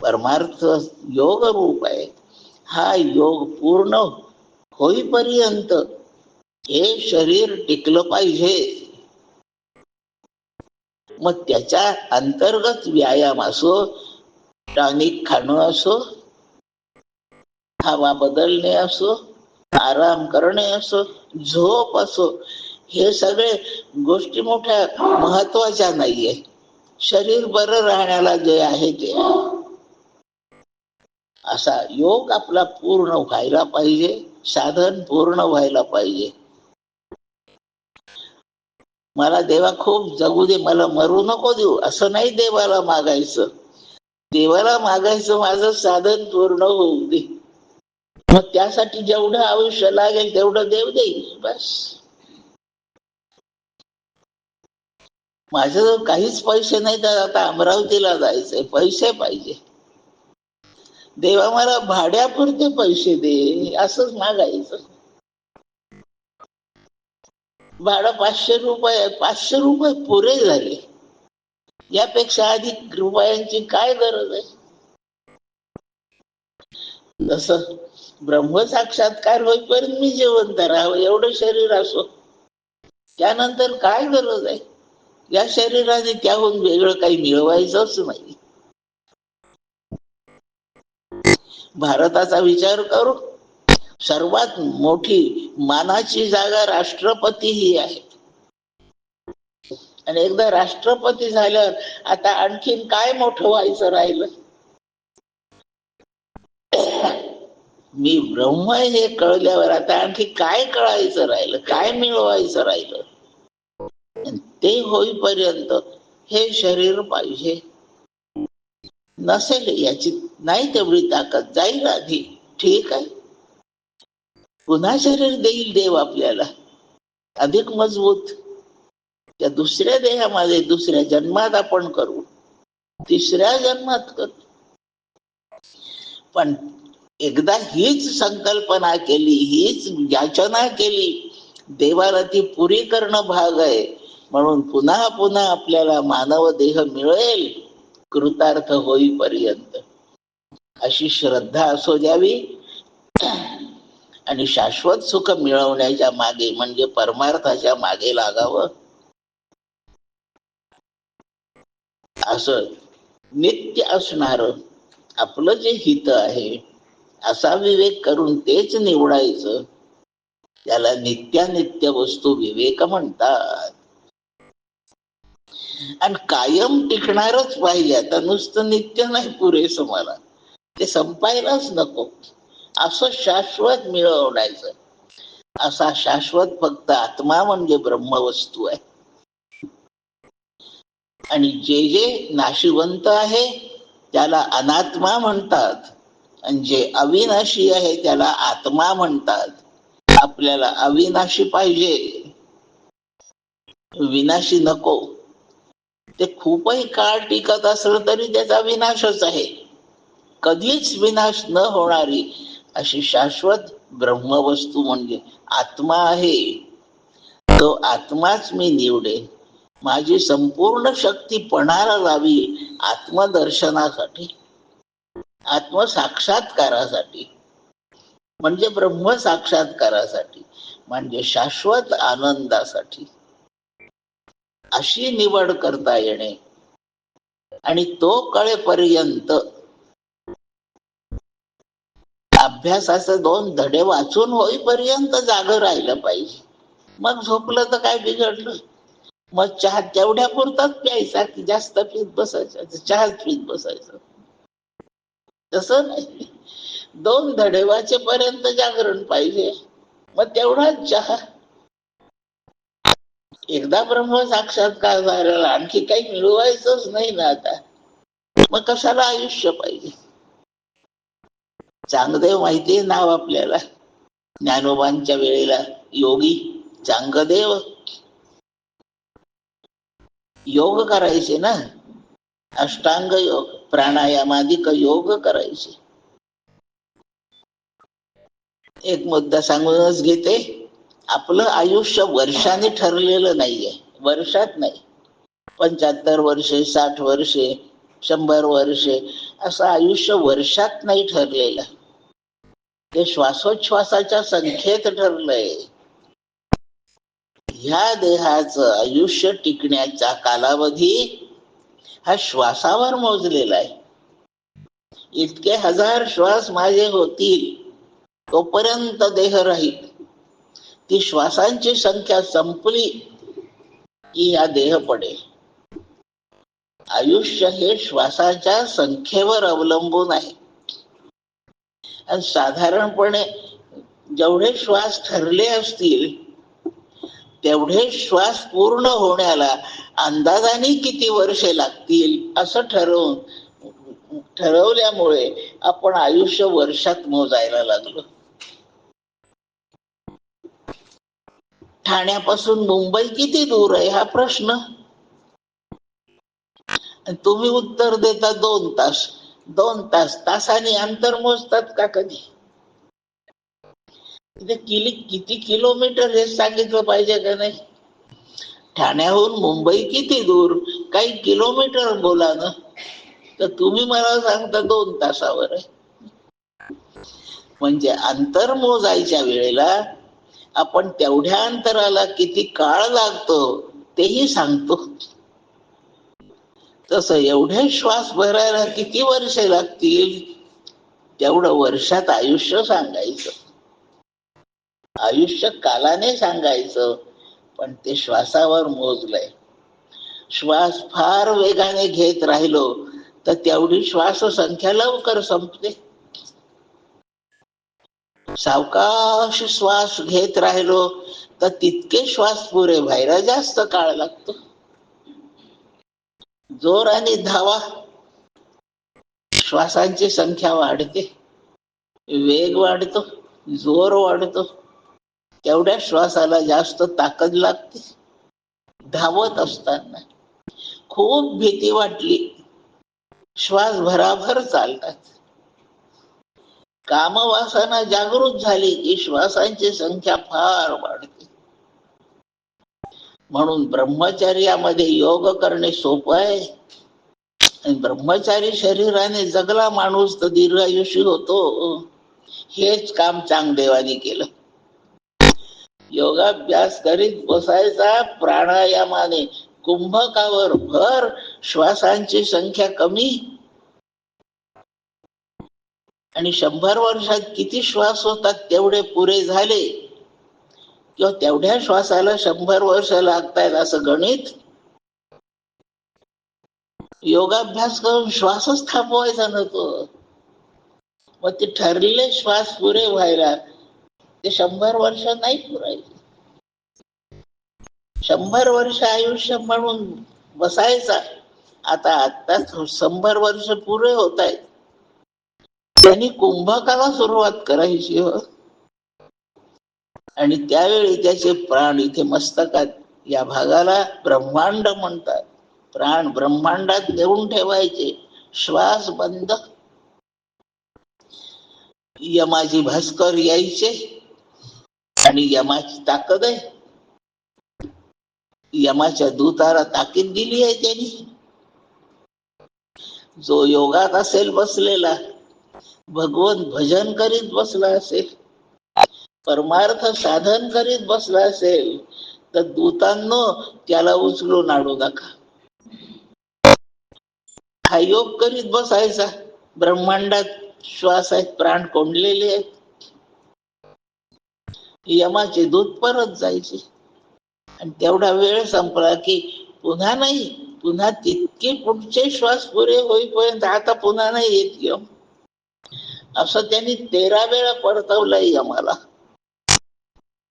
परमार्थ योग रूप आहे. हा योग पूर्ण होईपर्यंत हे शरीर टिकलं पाहिजे. मग त्याच्या अंतर्गत व्यायाम असो, टॉनिक खाणं असो, हवा बदलणे असो, आराम करणे असो, झोप असो, हे सगळे गोष्टी मोठ्या महत्वाच्या नाहीये. शरीर बरं राहण्याला जे आहे ते. असा योग आपला पूर्ण व्हायला पाहिजे, साधन पूर्ण व्हायला पाहिजे. मला देवा खूप जगू दे, मला मरू नको देऊ, असं नाही देवाला मागायचं. देवाला मागायचं माझं साधन पूर्ण होऊ दे. मग त्यासाठी जेवढं आयुष्य लागेल तेवढं देव देईल, बस. माझ्याजवळ काहीच पैसे नाही, तर आता अमरावतीला जायचंय, पैसे पाहिजे. देवा मला भाड्यापुरते पैसे दे असंच मागायचं. भाडं 500 रुपये, 500 रुपये पुरे झाले, यापेक्षा अधिक रुपयांची काय गरज आहे. जसं ब्रह्म साक्षात्कार होईपर्यंत मी जिवंत राहावं एवढं शरीर असो, त्यानंतर काय गरज आहे. या शरीराने त्याहून वेगळं काही मिळवायचंच नाही. भारताचा विचार करू, सर्वात मोठी मानाची जागा राष्ट्रपती ही आहे. आणि एकदा राष्ट्रपती झाल्यावर आता आणखीन काय मोठं व्हायचं राहिलं. मी ब्रह्म हे कळल्यावर आता आणखी काय कळायचं राहिलं, काय मिळवायचं राहिलं. ते होईपर्यंत हे शरीर पाहिजे. नसेल याची नाही तेवढी ताकद, जाईल आधी, ठीक आहे, पुन्हा शरीर देईल देव आपल्याला अधिक मजबूत. त्या दुसऱ्या देहामध्ये दुसऱ्या जन्मात आपण करू, तिसऱ्या जन्मात करू. पण एकदा हीच संकल्पना केली, हीच याचना केली, देवाला ती पुरी करणं भाग आहे. म्हणून पुन्हा पुन्हा आपल्याला मानव देह मिळेल कृतार्थ होईपर्यंत, अशी श्रद्धा असू द्यावी. आणि शाश्वत सुख मिळवण्याच्या मागे म्हणजे परमार्थाच्या मागे लागावं. असं नित्य असणार आपलं जे हित आहे असा विवेक करून तेच निवडायचं. त्याला नित्यानित्य वस्तू विवेक म्हणतात. आणि कायम टिकणारच पाहिजे. आता नुसतं नित्य नाही पुरेसं, मला ते संपायलाच नको. असं शाश्वत मिळवण्याचं. असा शाश्वत फक्त आत्मा म्हणजे ब्रह्मवस्तू आहे. आणि जे जे नाशिवंत आहे त्याला अनात्मा म्हणतात, आणि जे अविनाशी आहे त्याला आत्मा म्हणतात. आपल्याला अविनाशी पाहिजे, विनाशी नको. ते खूपही काळ टिकत असलं तरी त्याचा विनाशच आहे. कधीच विनाश न होणारी अशी शाश्वत ब्रह्मवस्तू म्हणजे आत्मा आहे. तो आत्माच मी निवडे. माझी संपूर्ण शक्ती पणाला लावी आत्मदर्शनासाठी, आत्मसाक्षात्कारासाठी, म्हणजे ब्रह्म साक्षात्कारासाठी, म्हणजे शाश्वत आनंदासाठी. अशी निवड करता येणे. आणि तो कळेपर्यंत अभ्यासाचे 2 धडे वाचून होईपर्यंत जागं राहिलं पाहिजे. मग झोपलं तर काय बिघडलं. मग चहा तेवढ्या पुरताच प्यायचा की जास्त पीत बसायचं, चहाच पीत बसायचं, तसं नाही. 2 धडे वाचेपर्यंत जागरण पाहिजे, मग तेवढाच चहा. एकदा ब्रह्म साक्षात्कार झालेला आणखी काही मिळवायचंच नाही ना आता, मग कशाला आयुष्य पाहिजे. चांगदेव माहितीये नाव आपल्याला. ज्ञानोबांच्या वेळेला योगी चांगदेव योग करायचे ना, अष्टांग योग, प्राणायामादिक योग करायचे. एक मुद्दा सांगूनच घेते. आपलं आयुष्य वर्षाने ठरलेलं नाहीये, वर्षात नाही. 75 वर्षे, 60 वर्षे, 100 वर्षे असं आयुष्य वर्षात नाही ठरलेलं. ते श्वासोच्छ्वासाच्या संख्येत ठरलंय. ह्या देहाचं आयुष्य टिकण्याचा कालावधी हा श्वासावर मोजलेला आहे. इतके 1000 श्वास माझे होतील तोपर्यंत देह राहील. ती श्वासांची संख्या संपली की हा देह पडेल. आयुष्य हे श्वासाच्या संख्येवर अवलंबून आहे. आणि साधारणपणे जेवढे श्वास ठरले असतील तेवढे श्वास पूर्ण होण्याला अंदाजाने किती वर्षे लागतील असं ठरवल्यामुळे आपण आयुष्य वर्षात मोजायला लागलो. ठाण्यापासून मुंबई किती दूर आहे हा प्रश्न. तुम्ही उत्तर देता 2 तास. 2 तास, तासाने अंतर मोजतात का कधी? किती किलोमीटर हे सांगितलं पाहिजे का नाही? ठाण्याहून मुंबई किती दूर, काही किलोमीटर बोला ना, तर तुम्ही मला सांगता 2 तासावर आहे. म्हणजे अंतर मोजायच्या वेळेला आपण तेवढ्या अंतराला किती काळ लागतो तेही सांगतो. तसं एवढे श्वास भरायला किती वर्षे लागतील तेवढं वर्षात आयुष्य सांगायचं. आयुष्य कालाने सांगायचं, पण ते श्वासावर मोजलंय. श्वास फार वेगाने घेत राहिलो तर तेवढी श्वास संख्या लवकर संपते. सावकाश श्वास घेत राहिलो तर तितके श्वास पुरे व्हायला जास्त काळ लागतो. जोराने धावा, श्वासांची संख्या वाढते, वेग वाढतो, जोर वाढतो, तेवढ्या श्वासाला जास्त ताकद लागते. धावत असताना खूप भीती वाटली, श्वास भराभर चालतात. कामवासना जागृत झाली की श्वासांची संख्या फार वाढते. म्हणून ब्रह्मचर्यामध्ये योग करणे सोपं आहे. ब्रह्मचारी शरीराने जगला माणूस तर दीर्घायुषी होतो. हेच काम चांगदेवानी केलं. योगाभ्यास करीत बसायचा, प्राणायामाने कुंभकावर भर, श्वासांची संख्या कमी, आणि 100 वर्षात किती श्वास होतात तेवढे पुरे झाले किंवा तेवढ्या श्वासाला 100 वर्ष लागतायत असं गणित. योगाभ्यास करून श्वासच थांबवायचा नव्हतो. मग ते ठरलेले श्वास पुरे व्हायला ते 100 वर्ष नाही पुरायचे. 100 वर्ष आयुष्य म्हणून बसायचा. आता 100 वर्ष पुरे होत आहेत, त्यांनी कुंभकाला सुरुवात करायची हो. आणि त्यावेळी त्याचे प्राण इथे मस्तकात, या भागाला ब्रह्मांड म्हणतात, प्राण ब्रह्मांडात देऊन ठेवायचे. श्वास बंद. यमाजी भास्कर यायचे, आणि यमाची ताकद आहे. यमाच्या दूताला ताकीद दिली आहे त्यांनी. जो योगात असेल बसलेला, भगवंत भजन करीत बसला असेल, परमार्थ साधन करीत बसला असेल, तर दूतांनो त्याला उचलून आणू नका. हा योग करीत बसायचा. ब्रह्मांडात श्वास आहेत, प्राण कोंडलेले आहेत. यमाचे दूत परत जायचे, आणि तेवढा वेळ संपला की पुन्हा नाही, पुन्हा तितके पुढचे श्वास पुरे होईपर्यंत आता पुन्हा नाही येत यम. असं त्यांनी 13 वेळा परतवलंय यमाला.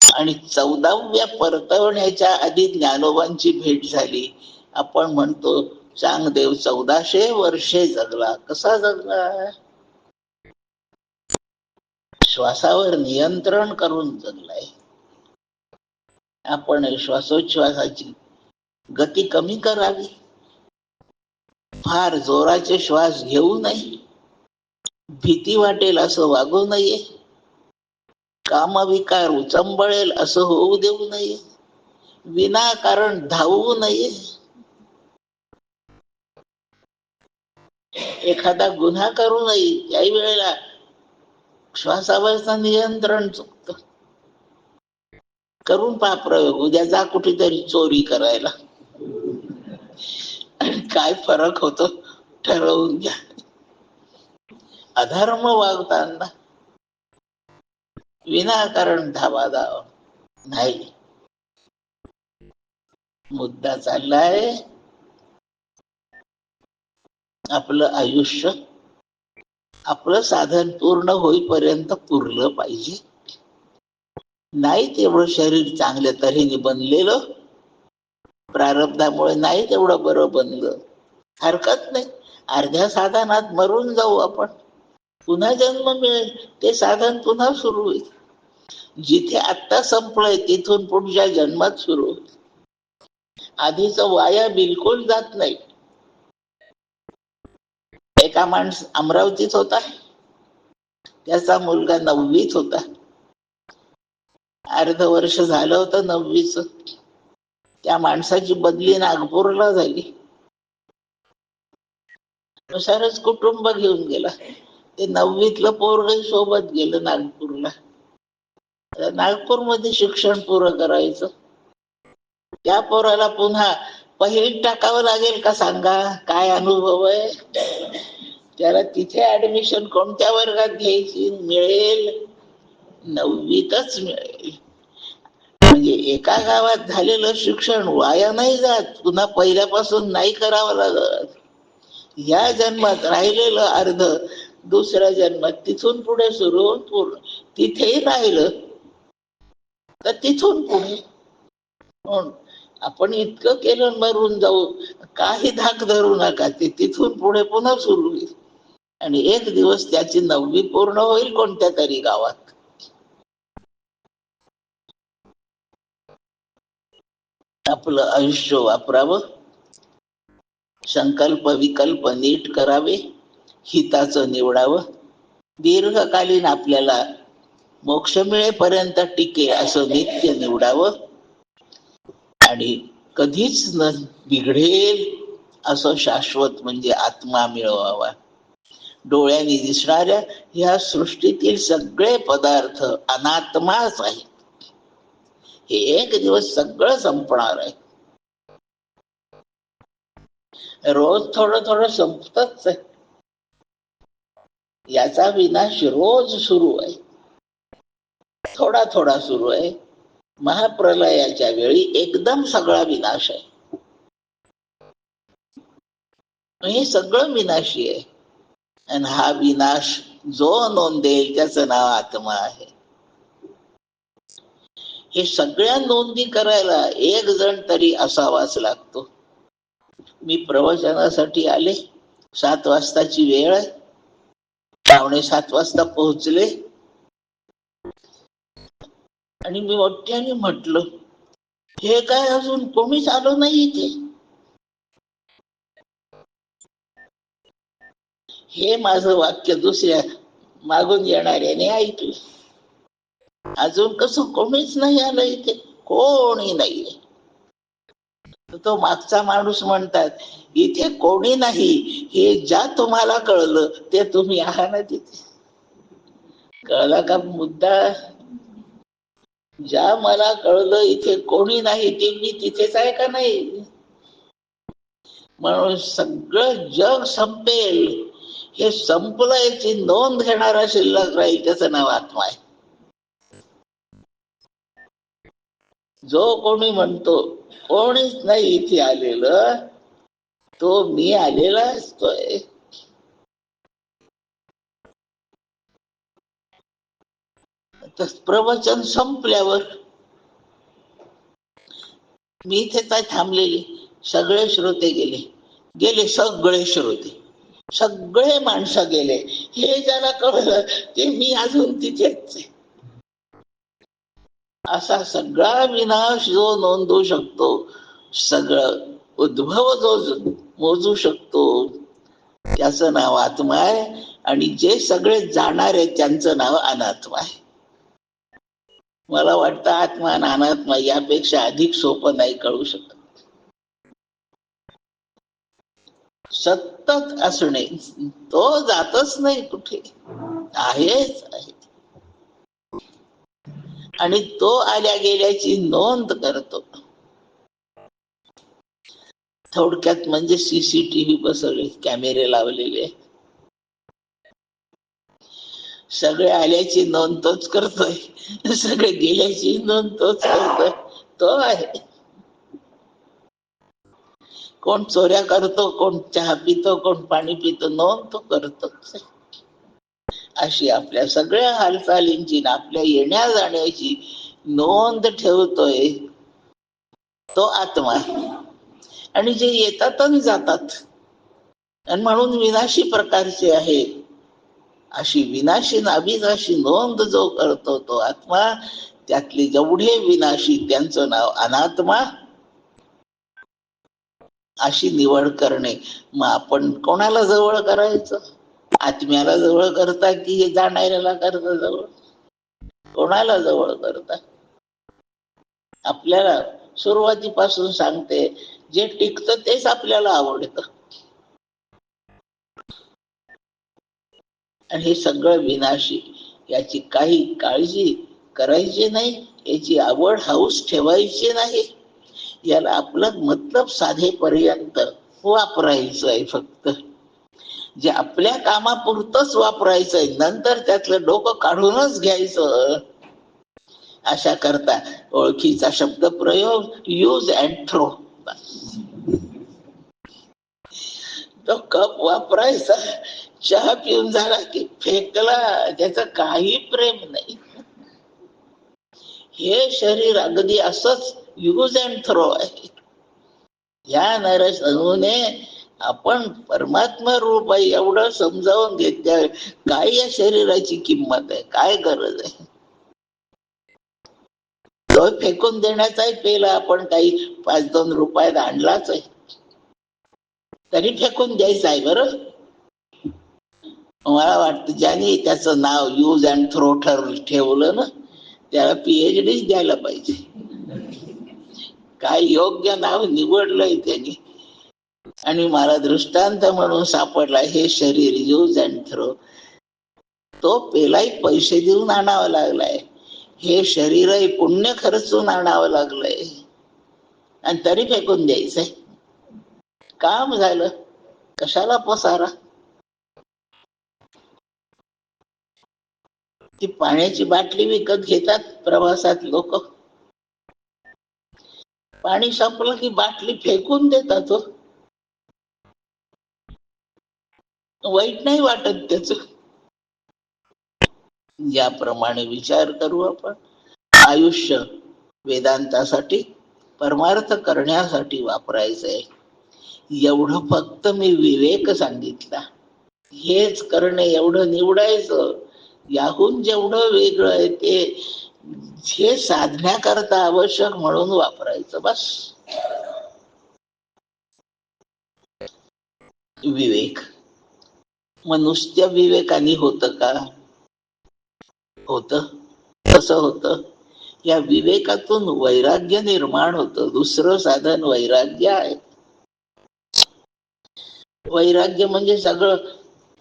आणि 14व्या परतवण्याच्या आधी ज्ञानोबांची भेट झाली. आपण म्हणतो चांगदेव 1400 वर्षे जगला. कसा जगला? श्वासावर नियंत्रण करून जगलाय. आपण श्वासोच्छ्वासाची गती कमी करावी. फार जोराचे श्वास घेऊ नये. भीती वाटेल असं वागू नये. कामविकार उचंबळेल असं होऊ देऊ नये. विनाकारण धावू नये. एखादा गुन्हा करू नये. त्याही वेळेला श्वासावरचं नियंत्रण चुकतं. करून पहा प्रयोग. उद्या जा कुठेतरी चोरी करायला, काय फरक होतो ठरवून घ्या. अधर्म वागताना विनाकारण धावाधाव नाही. मुद्दा चाललाय आपलं आयुष्य, आपलं साधन पूर्ण होईपर्यंत पुरलं पाहिजे. नाही तेवढं शरीर चांगल्या तऱ्हेने बनलेलं, प्रारब्धामुळे नाही तेवढं बरं बनलं, हरकत नाही. अर्ध्या साधनात मरून जाऊ आपण, पुन्हा जन्म मिळेल. ते साधन पुन्हा सुरू होईल. जिथे आत्ता संपलंय तिथून पुढच्या जन्मात सुरू होईल. आधीच वाया बिलकुल जात नाही. एका माणूस अमरावतीत होता, त्याचा मुलगा 9वीत होता. अर्ध वर्ष झालं होतं 9वीच. त्या माणसाची बदली नागपूरला झाली. सारच कुटुंब घेऊन गेला. ते 9वीतलं पोरग सोबत गेलं नागपूरला. नागपूरमध्ये शिक्षण पुरं करायचं. त्या पोराला पुन्हा पहिलीत टाकावं लागेल का सांगा? काय अनुभव आहे त्याला? तिथे ऍडमिशन कोणत्या वर्गात घ्यायची? मिळेल 9वीतच मिळेल. म्हणजे एका गावात झालेलं शिक्षण वाया नाही जात, पुन्हा पहिल्यापासून नाही करावं लागत. या जन्मात राहिलेलं अर्ध दुसऱ्या जन्मात तिथून पुढे सुरू पूर्ण. तिथेही राहिलं तर तिथून पुढे. आपण इतकं केलं मरून जाऊ, काही धाक धरू नका. ते तिथून पुढे पुन्हा सुरू होईल. आणि एक दिवस त्याची 9वी पूर्ण होईल कोणत्या तरी गावात. आपलं आयुष्य वापरावं, संकल्प विकल्प नीट करावे, हिताचं निवडावं. दीर्घकालीन आपल्याला मोक्ष मिळेपर्यंत टिके असं नित्य निवडावं. आणि कधीच न बिघडेल असं शाश्वत म्हणजे आत्मा मिळवावा. डोळ्यांनी दिसणाऱ्या ह्या सृष्टीतील सगळे पदार्थ अनात्माच आहेत. हे एक दिवस सगळं संपणार आहे. रोज थोडं थोडं संपतच आहे. याचा विनाश रोज सुरू आहे, थोडा थोडा सुरू आहे. महाप्रलयाच्या वेळी एकदम सगळा विनाश आहे. हे सगळं विनाशी आहे. आणि हा विनाश जो नोंदेल त्याचं नाव आत्मा आहे. हे सगळ्या नोंदी करायला एक जण तरी असावाच लागतो. मी प्रवचनासाठी आले, 7 वाजताची वेळ आहे. 6:45 वाजता पोहोचले आणि मी मोठ्याने म्हटलं, हे काय अजून कोणीच आलो नाही इथे? हे माझं वाक्य दुसऱ्या मागून येणाऱ्याने ऐकलं. अजून कसं कोणीच नाही आलं इथे? कोणी नाहीये. तो मागचा माणूस म्हणतात, इथे कोणी नाही हे ज्या तुम्हाला कळलं ते तुम्ही आहात ना तिथे. कळला का मुद्दा? ज्या मला कळलं इथे कोणी नाही ते मी तिथेच आहे का नाही? म्हणून सगळं जग संपेल, हे संपलं याची नोंद घेणारा शिल्लक राहील, त्याचं नाव आत्मा आहे. जो कोणी म्हणतो कोणीच नाही इथे आलेलं, तो मी आलेला असतोय. प्रवचन संपल्यावर मी इथे काय थांबलेले, सगळे श्रोते गेले सगळे श्रोते, सगळे माणसं गेले. हे ज्याला कळलं ते मी अजून तिथेच. असा सगळा विनाश जो नोंदवू शकतो, सगळं उद्भव जो मोजू शकतो, त्याचं नाव आत्मा आहे. आणि जे सगळे जाणार आहेत त्यांचं नाव अनात्मा आहे. मला वाटतं आत्मा आणि अनात्मा यापेक्षा अधिक सोपं नाही कळू शकत. सतत असणे, तो जातच नाही कुठे, आहेच आहे. आणि तो आल्या गेल्याची नोंद करतो. थोडक्यात म्हणजे सीसीटीव्ही बसवले, कॅमेरे लावलेले, सगळे आल्याची नोंद तोच करतोय, सगळे गेल्याची नोंद तोच करतोय. तो आहे. कोण चोऱ्या करतो, कोण चहा पितो, कोण पाणी पितो, नोंद तो करतोच. अशी आपल्या सगळ्या हालचालींची, आपल्या येण्या जाण्याची नोंद ठेवतोय तो आत्मा. आणि जे येतात आणि जातात आणि म्हणून विनाशी प्रकारचे आहे, अशी विनाशी नाभिनाशी नोंद जो करतो तो आत्मा. त्यातले जेवढे विनाशी त्यांचं नाव अनात्मा. अशी निवड करणे. मग आपण कोणाला जवळ करायचं? आत्म्याला जवळ करता की हे जाणाऱ्याला करता जवळ? कोणाला जवळ करता? आपल्याला सुरुवातीपासून सांगते, जे टिकतं तेच आपल्याला आवडतं. आणि हे सगळं विनाशी, याची काही काळजी करायची नाही, याची आवड हौस ठेवायची नाही. याला आपलं मतलब साधेपर्यंत वापरायचं आहे. फक्त जे आपल्या कामापुरतंच वापरायचं आहे, नंतर त्यातलं डोकं काढूनच घ्यायचं. अशा करता ओळखीचा शब्द प्रयोग यूज अँड थ्रो. तो कप वापरायचा, चहा पिऊन झाला की फेकला, त्याचं काही प्रेम नाही. हे शरीर अगदी असंच यूज अँड थ्रो आहे. या नरसनूने आपण परमात्मा रूप आहे एवढं समजावून घेतल्या, काय या शरीराची किंमत आहे, काय गरज आहे? तो फेकून देण्याचाही पेला आपण काही 5-2 रुपयात आणलाच आहे, तरी फेकून द्यायचं आहे. बरं, मला वाटतं ज्याने त्याचं नाव यूज अँड थ्रो ठेवलं ना, त्याला PhD द्यायला पाहिजे. काय योग्य नाव निवडलंय त्यांनी. आणि मला दृष्टांत म्हणून सापडला, हे शरीर यूज अँड थ्रो. तो पेलाही पैसे देऊन आणावा लागलाय, हे शरीरही पुण्य खर्चून आणावं लागलंय, आणि तरी फेकून द्यायचंय. काम झालं, कशाला पसारा? ती पाण्याची बाटली विकत घेतात प्रवासात लोक, पाणी संपलं की बाटली फेकून देतात. वाईट नाही वाटत त्याच. ज्याप्रमाणे विचार करू आपण, आयुष्य वेदांतासाठी, परमार्थ करण्यासाठी वापरायचंय. एवढं फक्त मी विवेक सांगितला. हेच करणे, एवढं निवडायचं. याहून जेवढं वेगळं आहे ते हे साधण्याकरता आवश्यक म्हणून वापरायचं, बस. विवेक मग नुसत्या विवेकाने होतं का? होतं. कसं होतं? या विवेकातून वैराग्य निर्माण होतं. दुसरं साधन वैराग्य आहे. वैराग्य म्हणजे सगळं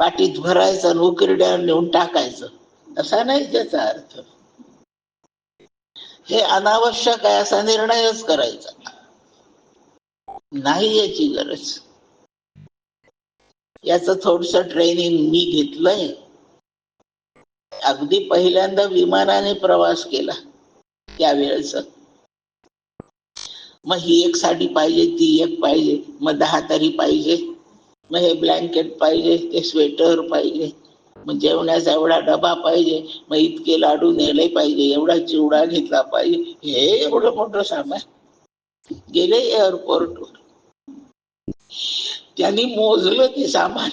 पाठीत भरायचं, उकिरड्यावर नेऊन टाकायचं, असा नाही त्याचा अर्थ. हे अनावश्यक आहे असा निर्णयच करायचा नाही, याची गरज. याचं थोडस ट्रेनिंग मी घेतलंय. अगदी पहिल्यांदा विमानाने प्रवास केला त्यावेळेस. मग ही एक साडी पाहिजे, ती एक पाहिजे, मग 10 तरी पाहिजे, मग हे ब्लँकेट पाहिजे, ते स्वेटर पाहिजे, मग जेवणाचा एवढा डबा पाहिजे, मग इतके लाडू नेले पाहिजे, एवढा चिवडा घेतला पाहिजे. हे एवढं मोठं सामान. गेले एअरपोर्टवर, त्यांनी मोजलं ते सामान,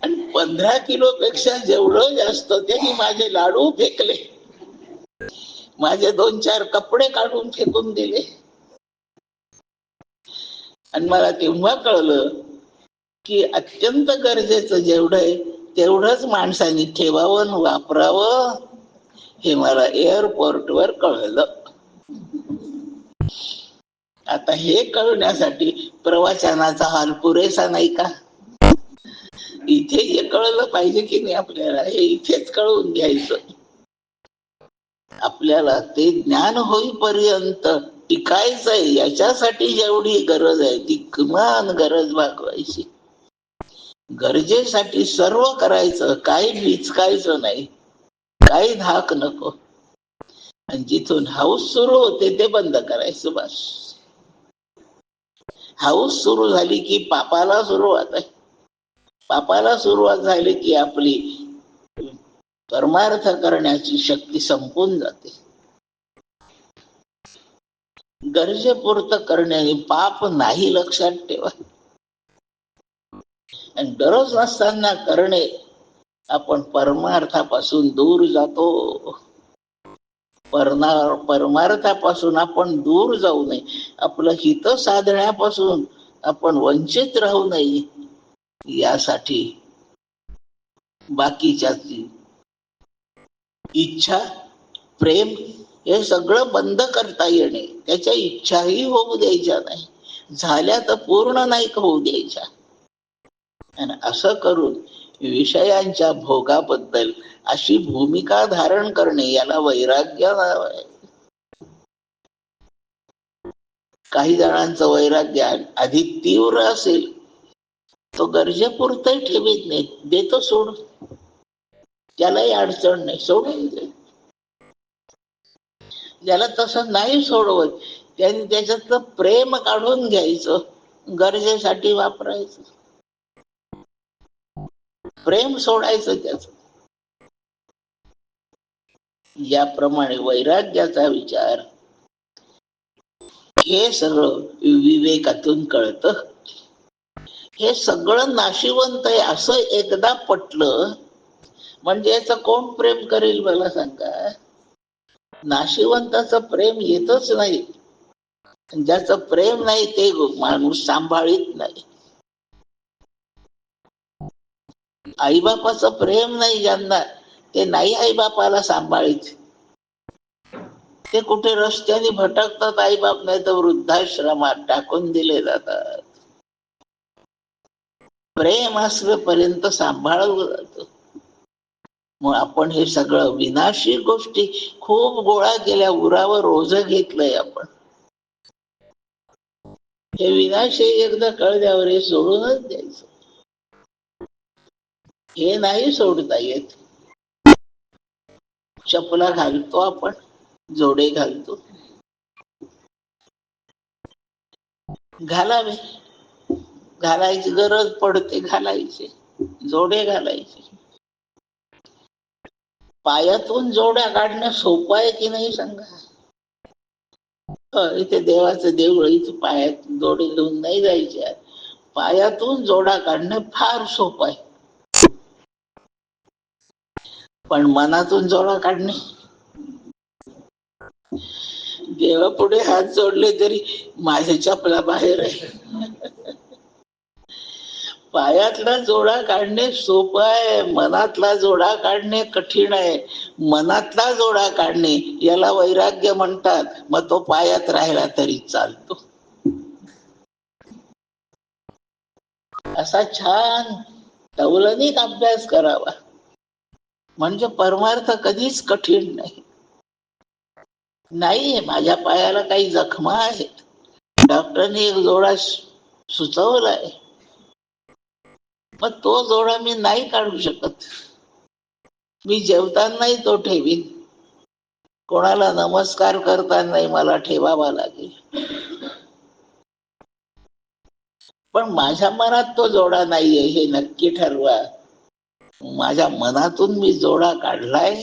आणि 15 किलो पेक्षा जेवढं जास्त त्यांनी माझे लाडू फेकले, माझे 2-4 कपडे काढून फेकून दिले. आणि मला तेव्हा कळलं की अत्यंत गरजेचं जेवढं आहे तेवढंच माणसांनी ठेवावं, वापरावं. हे मला एअरपोर्टवर कळलं. आता हे कळण्यासाठी प्रवचनाचा हाल पुरेसा नाही का? इथे हे कळलं पाहिजे की नाही आपल्याला? हे इथेच कळून घ्यायचं. आपल्याला ते ज्ञान होईपर्यंत टिकायचंय. याच्यासाठी जेवढी गरज आहे ती किमान गरज भागवायची. गरजेसाठी सर्व करायचं, काही विचकायचं नाही, काही धाक नको. आणि जिथून हाऊस सुरू होते ते बंद करायचं, बस. हाऊस सुरू झाली की पापाला सुरुवात आहे. पापाला सुरुवात झाली की आपली परमार्थ करण्याची शक्ती संपून जाते. गरजेपुरतं करण्याने पाप नाही, लक्षात ठेवा. आणि गरज नसताना करणे, आपण परमार्थापासून दूर जातो. परमार्थापासून आपण दूर जाऊ नये, आपलं हित साधण्यापासून आपण वंचित राहू नये, यासाठी बाकीच्याची इच्छा, प्रेम हे सगळं बंद करता येणे, त्याच्या इच्छाही होऊ द्यायच्या नाही, झाल्या तर पूर्ण नाही होऊ द्यायच्या. आणि असं करून विषयांच्या भोगाबद्दल अशी भूमिका धारण करणे, याला वैराग्य नाव आहे. काही जणांचं वैराग्य अधिक तीव्र असेल, तो गरजेपुरतं ठेवीत नाही, देतो सोडून, त्यालाही अडचण नाही, सोडून दे. ज्याला तसं नाही सोडवत, त्यांनी त्याच्यातलं प्रेम काढून घ्यायचं, गरजेसाठी वापरायचं, प्रेम सोडायचं त्याच. याप्रमाणे वैराग्याचा विचार हे सगळं विवेकातून कळतं. हे सगळं नाशिवंत आहे असं एकदा पटलं म्हणजे याचं कोण प्रेम करेल मला सांगा. नाशिवंताचं प्रेम येतच नाही. ज्याचं प्रेम नाही ते माणूस सांभाळीत नाही. आईबापाचं प्रेम नाही ज्यांना, ते नाही आईबापाला सांभाळीत. ते कुठे रस्त्याने भटकतात, आईबाप नाही तर वृद्धाश्रमात टाकून दिले जातात. प्रेम असल्यापर्यंत सांभाळलं जातं. मग आपण हे सगळं विनाशी गोष्टी खूप गोळा केल्या, उरावर ओझ घेतलंय आपण. हे विनाशी एकदा कळल्यावर हे सोडूनच द्यायचं. हे नाही सोडता येत. चपला घालतो आपण, जोडे घालतो, घालावे, घालायची गरज पडते, घालायचे जोडे घालायचे. पायातून जोड्या काढणं सोपं आहे की नाही सांगा. इथे देवाचं देऊळ, इथे पायात जोडे घेऊन नाही जायचे. पायातून जोडा काढणं फार सोपं आहे, पण मनातून जोडा काढणे, देवापुढे हात जोडले तरी माझ्या चपला बाहेर आहे. पायातला जोडा काढणे सोपं आहे, मनातला जोडा काढणे कठीण आहे. मनातला जोडा काढणे याला वैराग्य म्हणतात. मग तो पायात राहिला तरी चालतो. असा छान तवलनीत अभ्यास करावा, म्हणजे परमार्थ कधीच कठीण नाही. नाही, माझ्या पायाला काही जखमा आहेत, डॉक्टरने एक जोडा सुचवलाय, मग तो जोडा मी नाही काढू शकत. मी जेवतानाही तो ठेवीन, कोणाला नमस्कार करतानाही मला ठेवावा लागेल. पण माझ्या मनात तो जोडा नाहीये हे नक्की ठरवा. माझ्या मनातून मी जोडा काढलाय,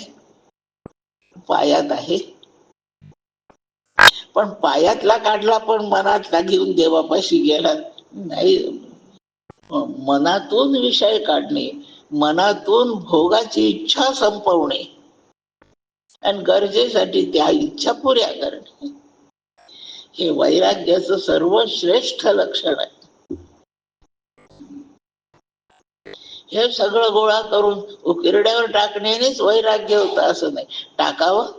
पायात आहे. पण पायातला काढला पण मनातला घेऊन देवापाशी गेला नाही. मनातून विषय काढणे, मनातून भोगाची इच्छा संपवणे आणि गरजेसाठी त्या इच्छा पुऱ्या करणे, हे वैराग्याचं सर्वश्रेष्ठ लक्षण आहे. हे सगळं गोळा करून उकिरड्यावर टाकण्यानेच वैराग्य होतं असं नाही. टाकावं,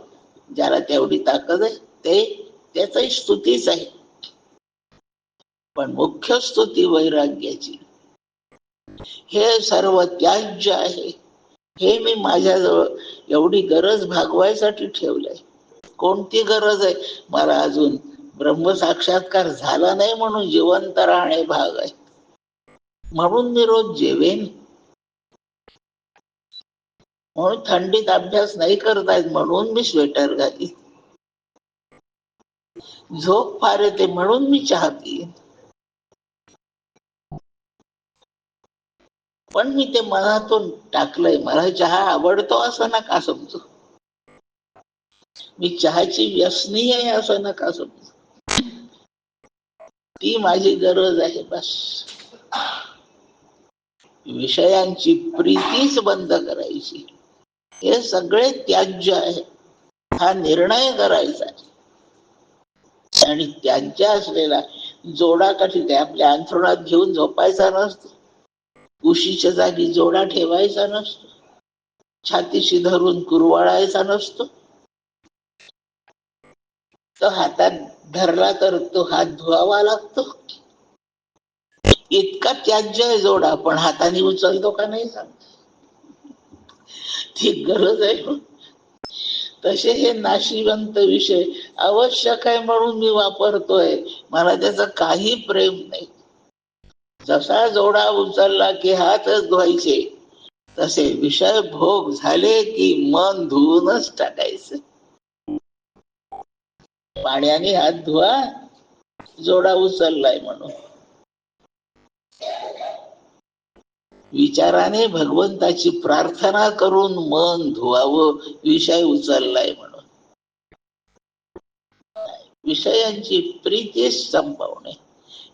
ज्याला तेवढी ताकद आहे ते त्याचही स्तुतीच आहे, पण मुख्य स्तुती वैराग्याची. हे सर्व त्याज्य आहे. हे मी माझ्याजवळ एवढी गरज भागवायसाठी ठेवलंय. कोणती गरज आहे? मला अजून ब्रह्मसाक्षात्कार झाला नाही म्हणून जिवंत राहणे भाग आहे, म्हणून मी रोज जेवेन, म्हणून थंडीत अभ्यास नाही करतायत म्हणून मी स्वेटर घाली, झोप फार येते म्हणून मी चहा पिईन. पण मी ते मनातून टाकलंय. मला चहा आवडतो असं नका समजू, मी चहाची व्यसनी आहे असं नका समजू. ती माझी गरज आहे बस. विषयांची प्रीतीच बंद करायची. हे सगळे त्याज्य आहे. हा निर्णय करायचा आणि त्यांच्या असलेला जोडा कधी ते आपल्या अंथरुणात घेऊन झोपायचा नसतो, उशीच्या जागी जोडा ठेवायचा नसतो, छातीशी धरून कुरवाळायचा नसतो. तो हातात धरला तर तो हात धुवावा लागतो. इतका त्याज्य जोडा, पण हाताने उचलतो का नाही सांग, ती गरज आहे. तसे हे नाशिवंत विषय आवश्यक आहे म्हणून मी वापरतोय, मला त्याचं काही प्रेम नाही. जसा जोडा उचलला की हातच धुवायचे, तसे विषय भोग झाले की मन धुवूनच टाकायचं. पाण्याने हात धुवा, जोडा उचललाय म्हणून. विचाराने भगवंताची प्रार्थना करून मन धुवावं, विषय उचललाय म्हणून. विषयांची प्रीती संपवणे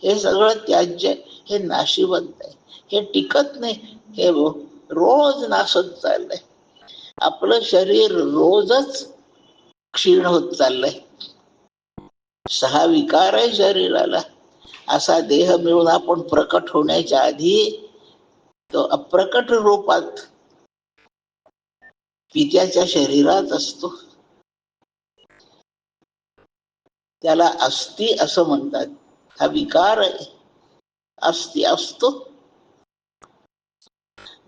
हे सगळं त्याज्य, हे नाशिवंत आहे, हे टिकत नाही, हे रोज नासत चाललंय. आपलं शरीर रोजच क्षीण होत चाललंय. 6 विकार आहे शरीराला. असा देह मिळून आपण प्रकट होण्याच्या आधी तो अप्रकट रूपात पित्याच्या शरीरात असतो. त्याला अस्थि असं म्हणतात. हा विकार आहे, अस्थि असतो.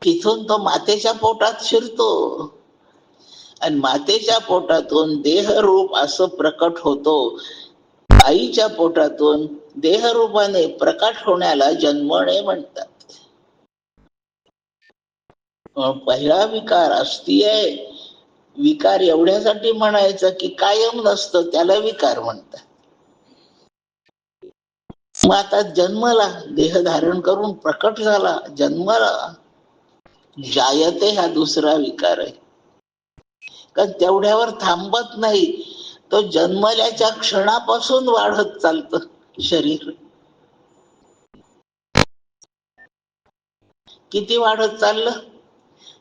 तिथून तो मातेच्या पोटात शिरतो आणि मातेच्या पोटातून देहरूप असं प्रकट होतो. आईच्या पोटातून देहरूपाने प्रकट होण्याला जन्मणे म्हणतात. पहिला विकार अस्थि आहे. विकार एवढ्यासाठी म्हणायचं की कायम नसतं, त्याला विकार म्हणतात. मग आता जन्मला, देह धारण करून प्रकट झाला, जन्मला. जायते हा दुसरा विकार आहे, कारण तेवढ्यावर थांबत नाही. तो जन्मल्याच्या क्षणापासून वाढत चालतं शरीर. किती वाढत चाललं?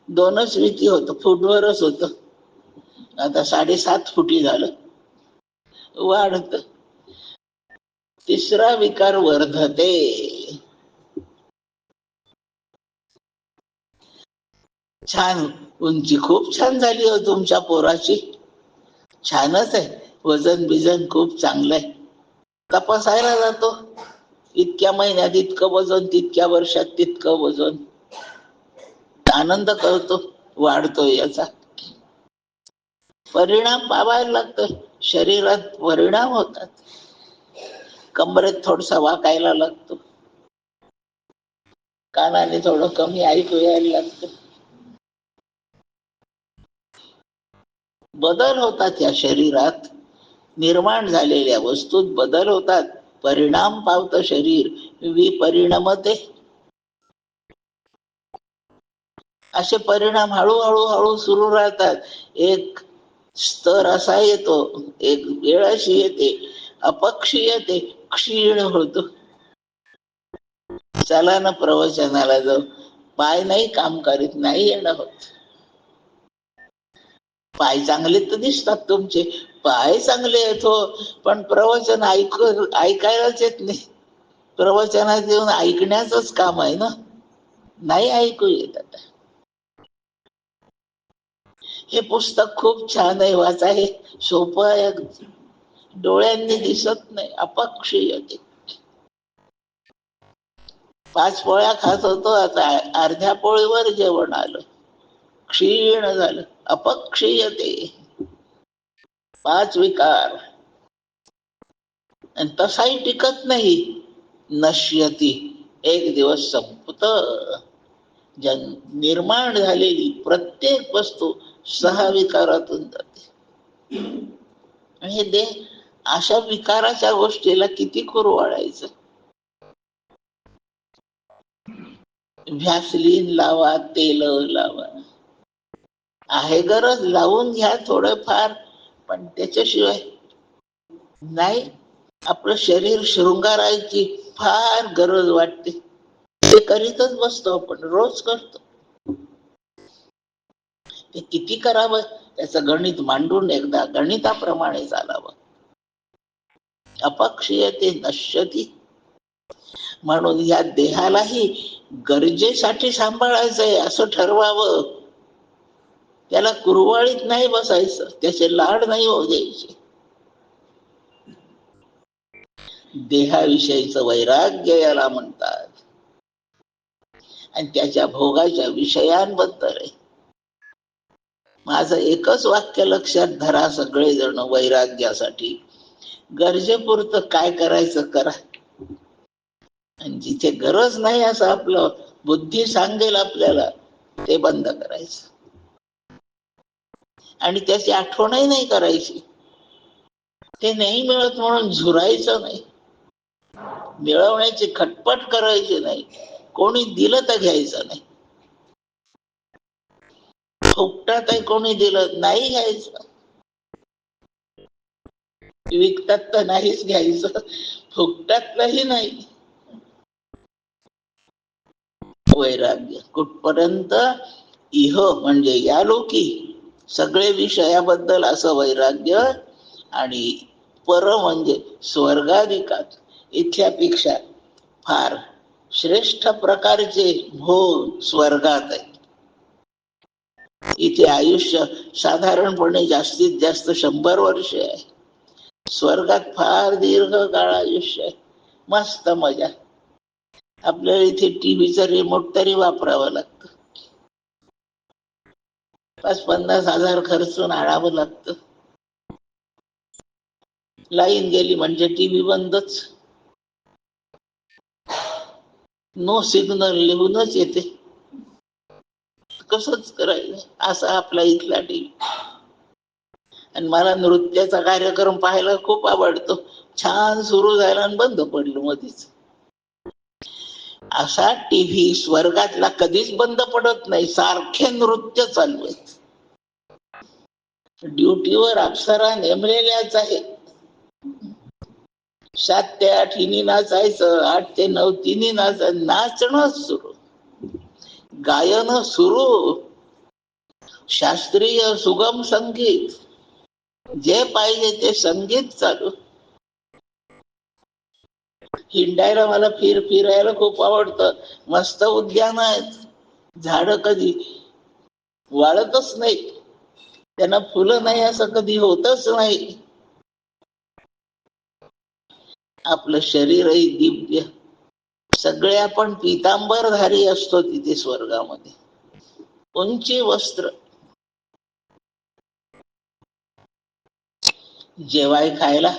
2च विती होत, फुटवरच होत. आता 7.5 फुटी झालं, वाढत. तिसरा विकार वर्धते. छान, उंची खूप छान झाली हो तुमच्या पोराची, छानच आहे, वजन बिजन खूप चांगलं आहे. तपासायला जातो, इतक्या महिन्यात इतकं वजन, तितक्या वर्षात तितकं वजन. आनंद करतो, वाढतोय याचा. परिणाम पावायला लागतो, शरीरात परिणाम होतात. कमरेत थोडसा वाकायला लागतो, कानाने थोडं कमी ऐकू यायला लागतं. बदल होतात या शरीरात, निर्माण झालेल्या वस्तूत बदल होतात. परिणाम पावतं शरीर, विपरिणमते. असे परिणाम हळूहळू हळू सुरू राहतात. एक स्तर असा येतो, एक वेळ अशी येते, अपक्षीयते, क्षीण होतो. चला ना प्रवचनाला जाऊ, पाय नाही काम करीत, नाही येणं होत. पाय चांगले तर दिसतात तुमचे, पाय चांगले आहेत हो, पण प्रवचन ऐकायलाच येत नाही. प्रवचनात येऊन ऐकण्याचंच काम आहे ना, नाही ऐकू येत. आता हे पुस्तक खूप छान आहे, वाचा, हे सोपं आहे, डोळ्यांनी दिसत नाही, अपक्षीयते. 5 पोळ्या खात होतो, आता अर्ध्या पोळीवर जेवण आलं, क्षीण झालं, अपक्षीयते. 5 विकार. आणि तसाही टिकत नाही, नश्यती, एक दिवस संपत. निर्माण झालेली प्रत्येक वस्तू 6 विकारातून जाते. हे देह अशा विकाराच्या गोष्टीला किती कुरवाळायचं. व्हॅसलीन लावा, तेल लावा, आहे गरज लावून घ्या थोडंफार, पण त्याच्याशिवाय नाही. आपलं शरीर शृंगारायची फार गरज वाटते, ते करीतच बसतो आपण, रोज करतो. ते किती करावं त्याचं गणित मांडून एकदा गणिताप्रमाणे चालावं. अपक्षीयते नश्यती. म्हणून या देहालाही गरजेसाठी सांभाळायचंय असं ठरवावं. त्याला कुरवाळीत नाही बसायचं, त्याचे लाड नाही होऊ द्यायचे. देहाविषयीचं वैराग्य याला म्हणतात. आणि त्याच्या भोगाच्या विषयांबद्दल आहे. माझं एकच वाक्य लक्षात धरा सगळेजण वैराग्यासाठी. गरजेपुरतं काय करायचं करा, आणि जिथे गरज नाही असं आपलं बुद्धी सांगेल आपल्याला ते बंद करायचं. आणि त्याची आठवणही नाही करायची. ते नाही मिळत म्हणून झुरायचं नाही, मिळवण्याची खटपट करायची नाही. कोणी दिलं तर घ्यायचं नाही. फुकटात आहे कोणी दिलं नाही घ्यायचं. विकतात तर नाहीच घ्यायचं, फुकटातलंही नाही. वैराग्य कुठपर्यंत? इह म्हणजे या लोकी सगळे विषयाबद्दल असं वैराग्य, आणि पर म्हणजे स्वर्गाधिकात इथल्यापेक्षा फार श्रेष्ठ प्रकारचे भोग स्वर्गात आहेत. इथे आयुष्य साधारणपणे जास्तीत जास्त 100 वर्षे आहे. स्वर्गात फार दीर्घ काळ आयुष्य आहे. मस्त मजा. आपल्याला इथे टीव्हीचं रिमोट तरी वापरावं लागतं, 50-50 हजार खर्चून आणावं लागतं. लाईन गेली म्हणजे टीव्ही बंदच. नो सिग्नल लिहूनच येते. कसंच करायचं असा आपला इथला टीव्ही. आणि मला नृत्याचा कार्यक्रम पाहायला खूप आवडतो. छान सुरू झाला आणि बंद पडलं मध्येच. असा टीव्ही स्वर्गातला कधीच बंद पडत नाही, सारखे नृत्य चालू आहेत. ड्युटीवर अप्सरा नेमलेल्याच आहेत. 7 ते 8 हिनी नाचायचं, 8 ते 9 तिन्ही नाचायचं. नाचणं सुरू, गायन सुरू, शास्त्रीय सुगम संगीत, जे पाहिजे ते संगीत चालू. हिंडायला मला फिरायला खूप आवडतं. मस्त उद्यान आहेत. झाड कधी वाळतच नाही, त्यांना फुलं नाही असं कधी होतच नाही. आपलं शरीरही दिव्य. सगळे आपण पितांबरधारी असतो तिथे स्वर्गामध्ये. उंची वस्त्र. जेवाय खायला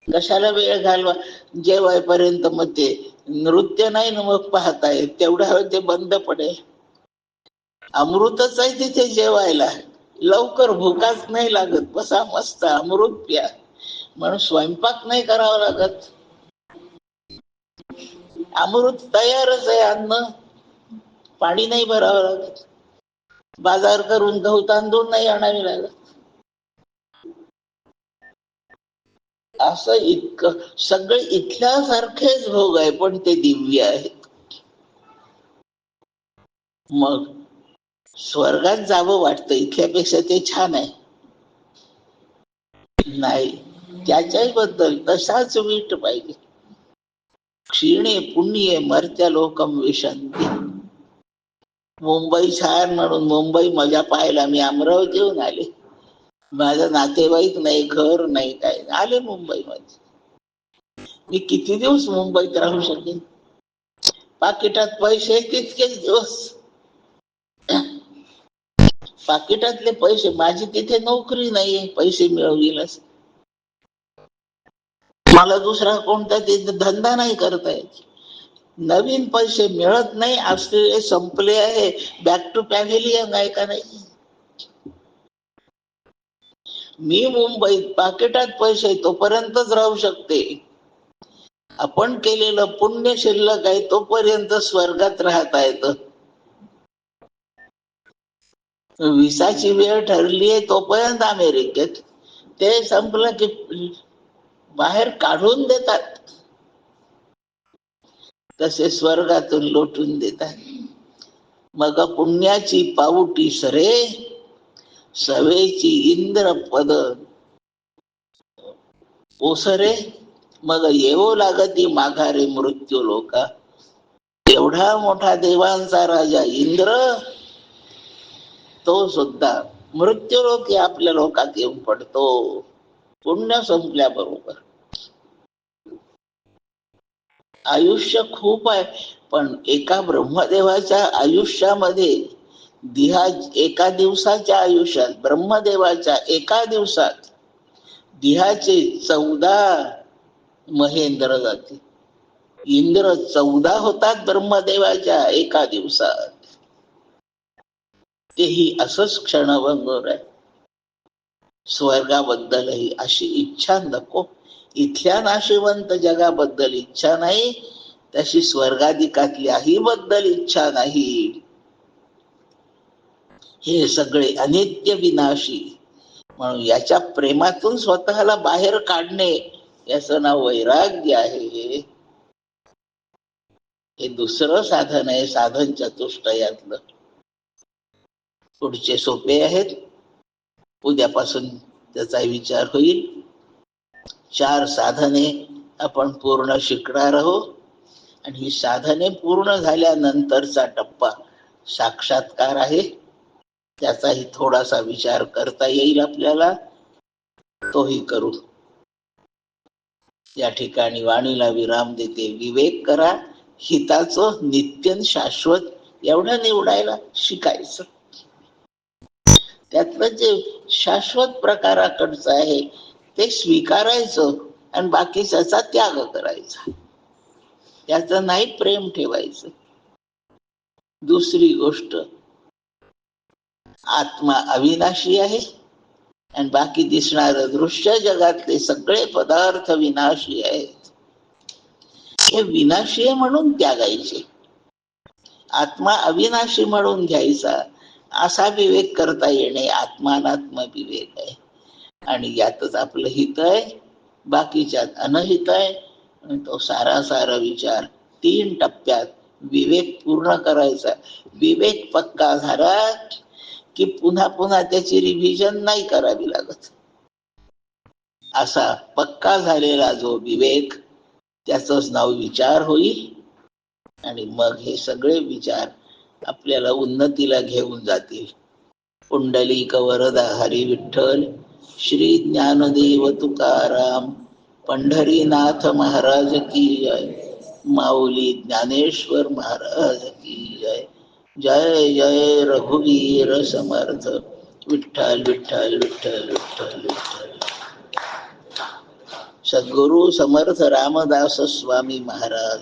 कशाला वेळ घालवा, जेवायपर्यंत मग ते नृत्य नाही ना मग पाहता येत, तेवढ्या वेळ ते बंद पडेल. अमृतच आहे तिथे जेवायला, लवकर भूकाच नाही लागत. बसा मस्त अमृत प्या, म्हणून स्वयंपाक नाही करावा लागत. अमृत तयारच आहे. अन्न पाणी नाही भरावं लागत, बाजार करून गहू तांदूळ नाही आणावे लागत. असं इतकं सगळे इथल्यासारखेच भोग आहे, पण ते दिव्य आहेत. मग स्वर्गात जावं वाटतं, इथल्यापेक्षा ते छान आहे. नाही, त्याच्याही बद्दल तसाच वीट पाहिजे. क्षीणे पुण्ये मर्त्य लोकम विशंती. मुंबई छान म्हणून मुंबई मजा पाहायला मी अमरावतीहून आले. माझं नातेवाईक नाही, घर नाही, काय आले मुंबईमध्ये. मी किती दिवस मुंबईत राहू शकेन? पाकिटात पैसे तितकेच दिवस. पाकिटातले पैसे, माझी तिथे नोकरी नाहीये पैसे मिळवील असं. मला दुसरा कोणता तिथे धंदा नाही करता येत. नवीन पैसे मिळत नाही, असले संपले आहे. बॅक टू पॅव्हिलियन आहे का नाही? मी मुंबईत पाकिटात पैसे तोपर्यंतच राहू शकते. आपण केलेलं पुण्य शिल्लक आहे तोपर्यंत स्वर्गात राहता येतं. विसाची वेळ ठरली आहे तोपर्यंत अमेरिकेत, ते संपलं की बाहेर काढून देतात. तसे स्वर्गातून लोटून देतात. मग पुण्याची पाऊटी सरे, सवेची इंद्र पद ओसरे, मग येवो लागती माघारे मृत्यू लोका. एवढा मोठा देवांचा राजा इंद्र, तो सुद्धा मृत्यूलोकी आपल्या लोकात येऊन पडतो पुण्य संपल्याबरोबर. आयुष्य खूप आहे, पण एका ब्रह्मदेवाच्या आयुष्यामध्ये एका दिवसाच्या आयुष्यात, ब्रह्मदेवाच्या एका दिवसात दिहाचे 14 महेंद्र जाते. इंद्र 14 होतात ब्रह्मदेवाच्या एका दिवसात. तेही असंच क्षणभंगूर आहे. स्वर्गाबद्दलही अशी इच्छा नको. इथल्या नाशिवंत जगाबद्दल इच्छा नाही, तशी स्वर्गाधिकातल्याही बद्दल इच्छा नाही. हे सगळे अनित्य विनाशी, म्हणून याच्या प्रेमातून स्वतःला बाहेर काढणे, याचं नाव वैराग्य आहे. हे दुसरं साधन आहे साधन चतुष्टयातलं. पुढचे सोपे आहेत, उद्यापासून त्याचा विचार होईल. 4 साधने आपण पूर्ण शिकणार आहोत, आणि ही साधने पूर्ण झाल्यानंतरचा टप्पा साक्षात्कार आहे. त्याचाही थोडासा विचार करता येईल आपल्याला, तोही करू. या ठिकाणी वाणीला विराम देते. विवेक करा, हिताचं नित्य शाश्वत एवढं निवडायला शिकायचं. त्यातलं जे शाश्वत प्रकाराकडचं आहे ते स्वीकारायचं, आणि बाकीचा त्याग करायचा. त्याचं नाही प्रेम ठेवायचं. दुसरी गोष्ट, आत्मा अविनाशी आहे, आणि बाकी दिसणारे दृश्य जगातले सगळे पदार्थ विनाशी आहेत. हे विनाशी आहे म्हणून त्यागायचे. आत्मा अविनाशी म्हणून घ्यायचा, असा विवेक करता येणे आत्मानात्म विवेक आहे. आणि यातच आपलं हित आहे, बाकीच्यात अनहित आहे. तो सारा विचार 3 टप्प्यात विवेक पूर्ण करायचा. विवेक पक्का झाला की पुन्हा त्याची रिव्हिजन नाही करावी लागत. असा पक्का झालेला जो विवेक, त्याचंच नाव विचार होईल. आणि मग हे सगळे विचार आपल्याला उन्नतीला घेऊन जातील. पुंडलिक वरदा हरी विठ्ठल, श्री ज्ञानदेव तुकाराम, पंढरीनाथ महाराज की जय, माऊली ज्ञानेश्वर महाराज की जय. जय जय रघुवीर समर्थ. विठ्ठल विठ्ठल विठ्ठल विठ्ठल विठ्ठल. सद्गुरु समर्थ रामदास स्वामी महाराज.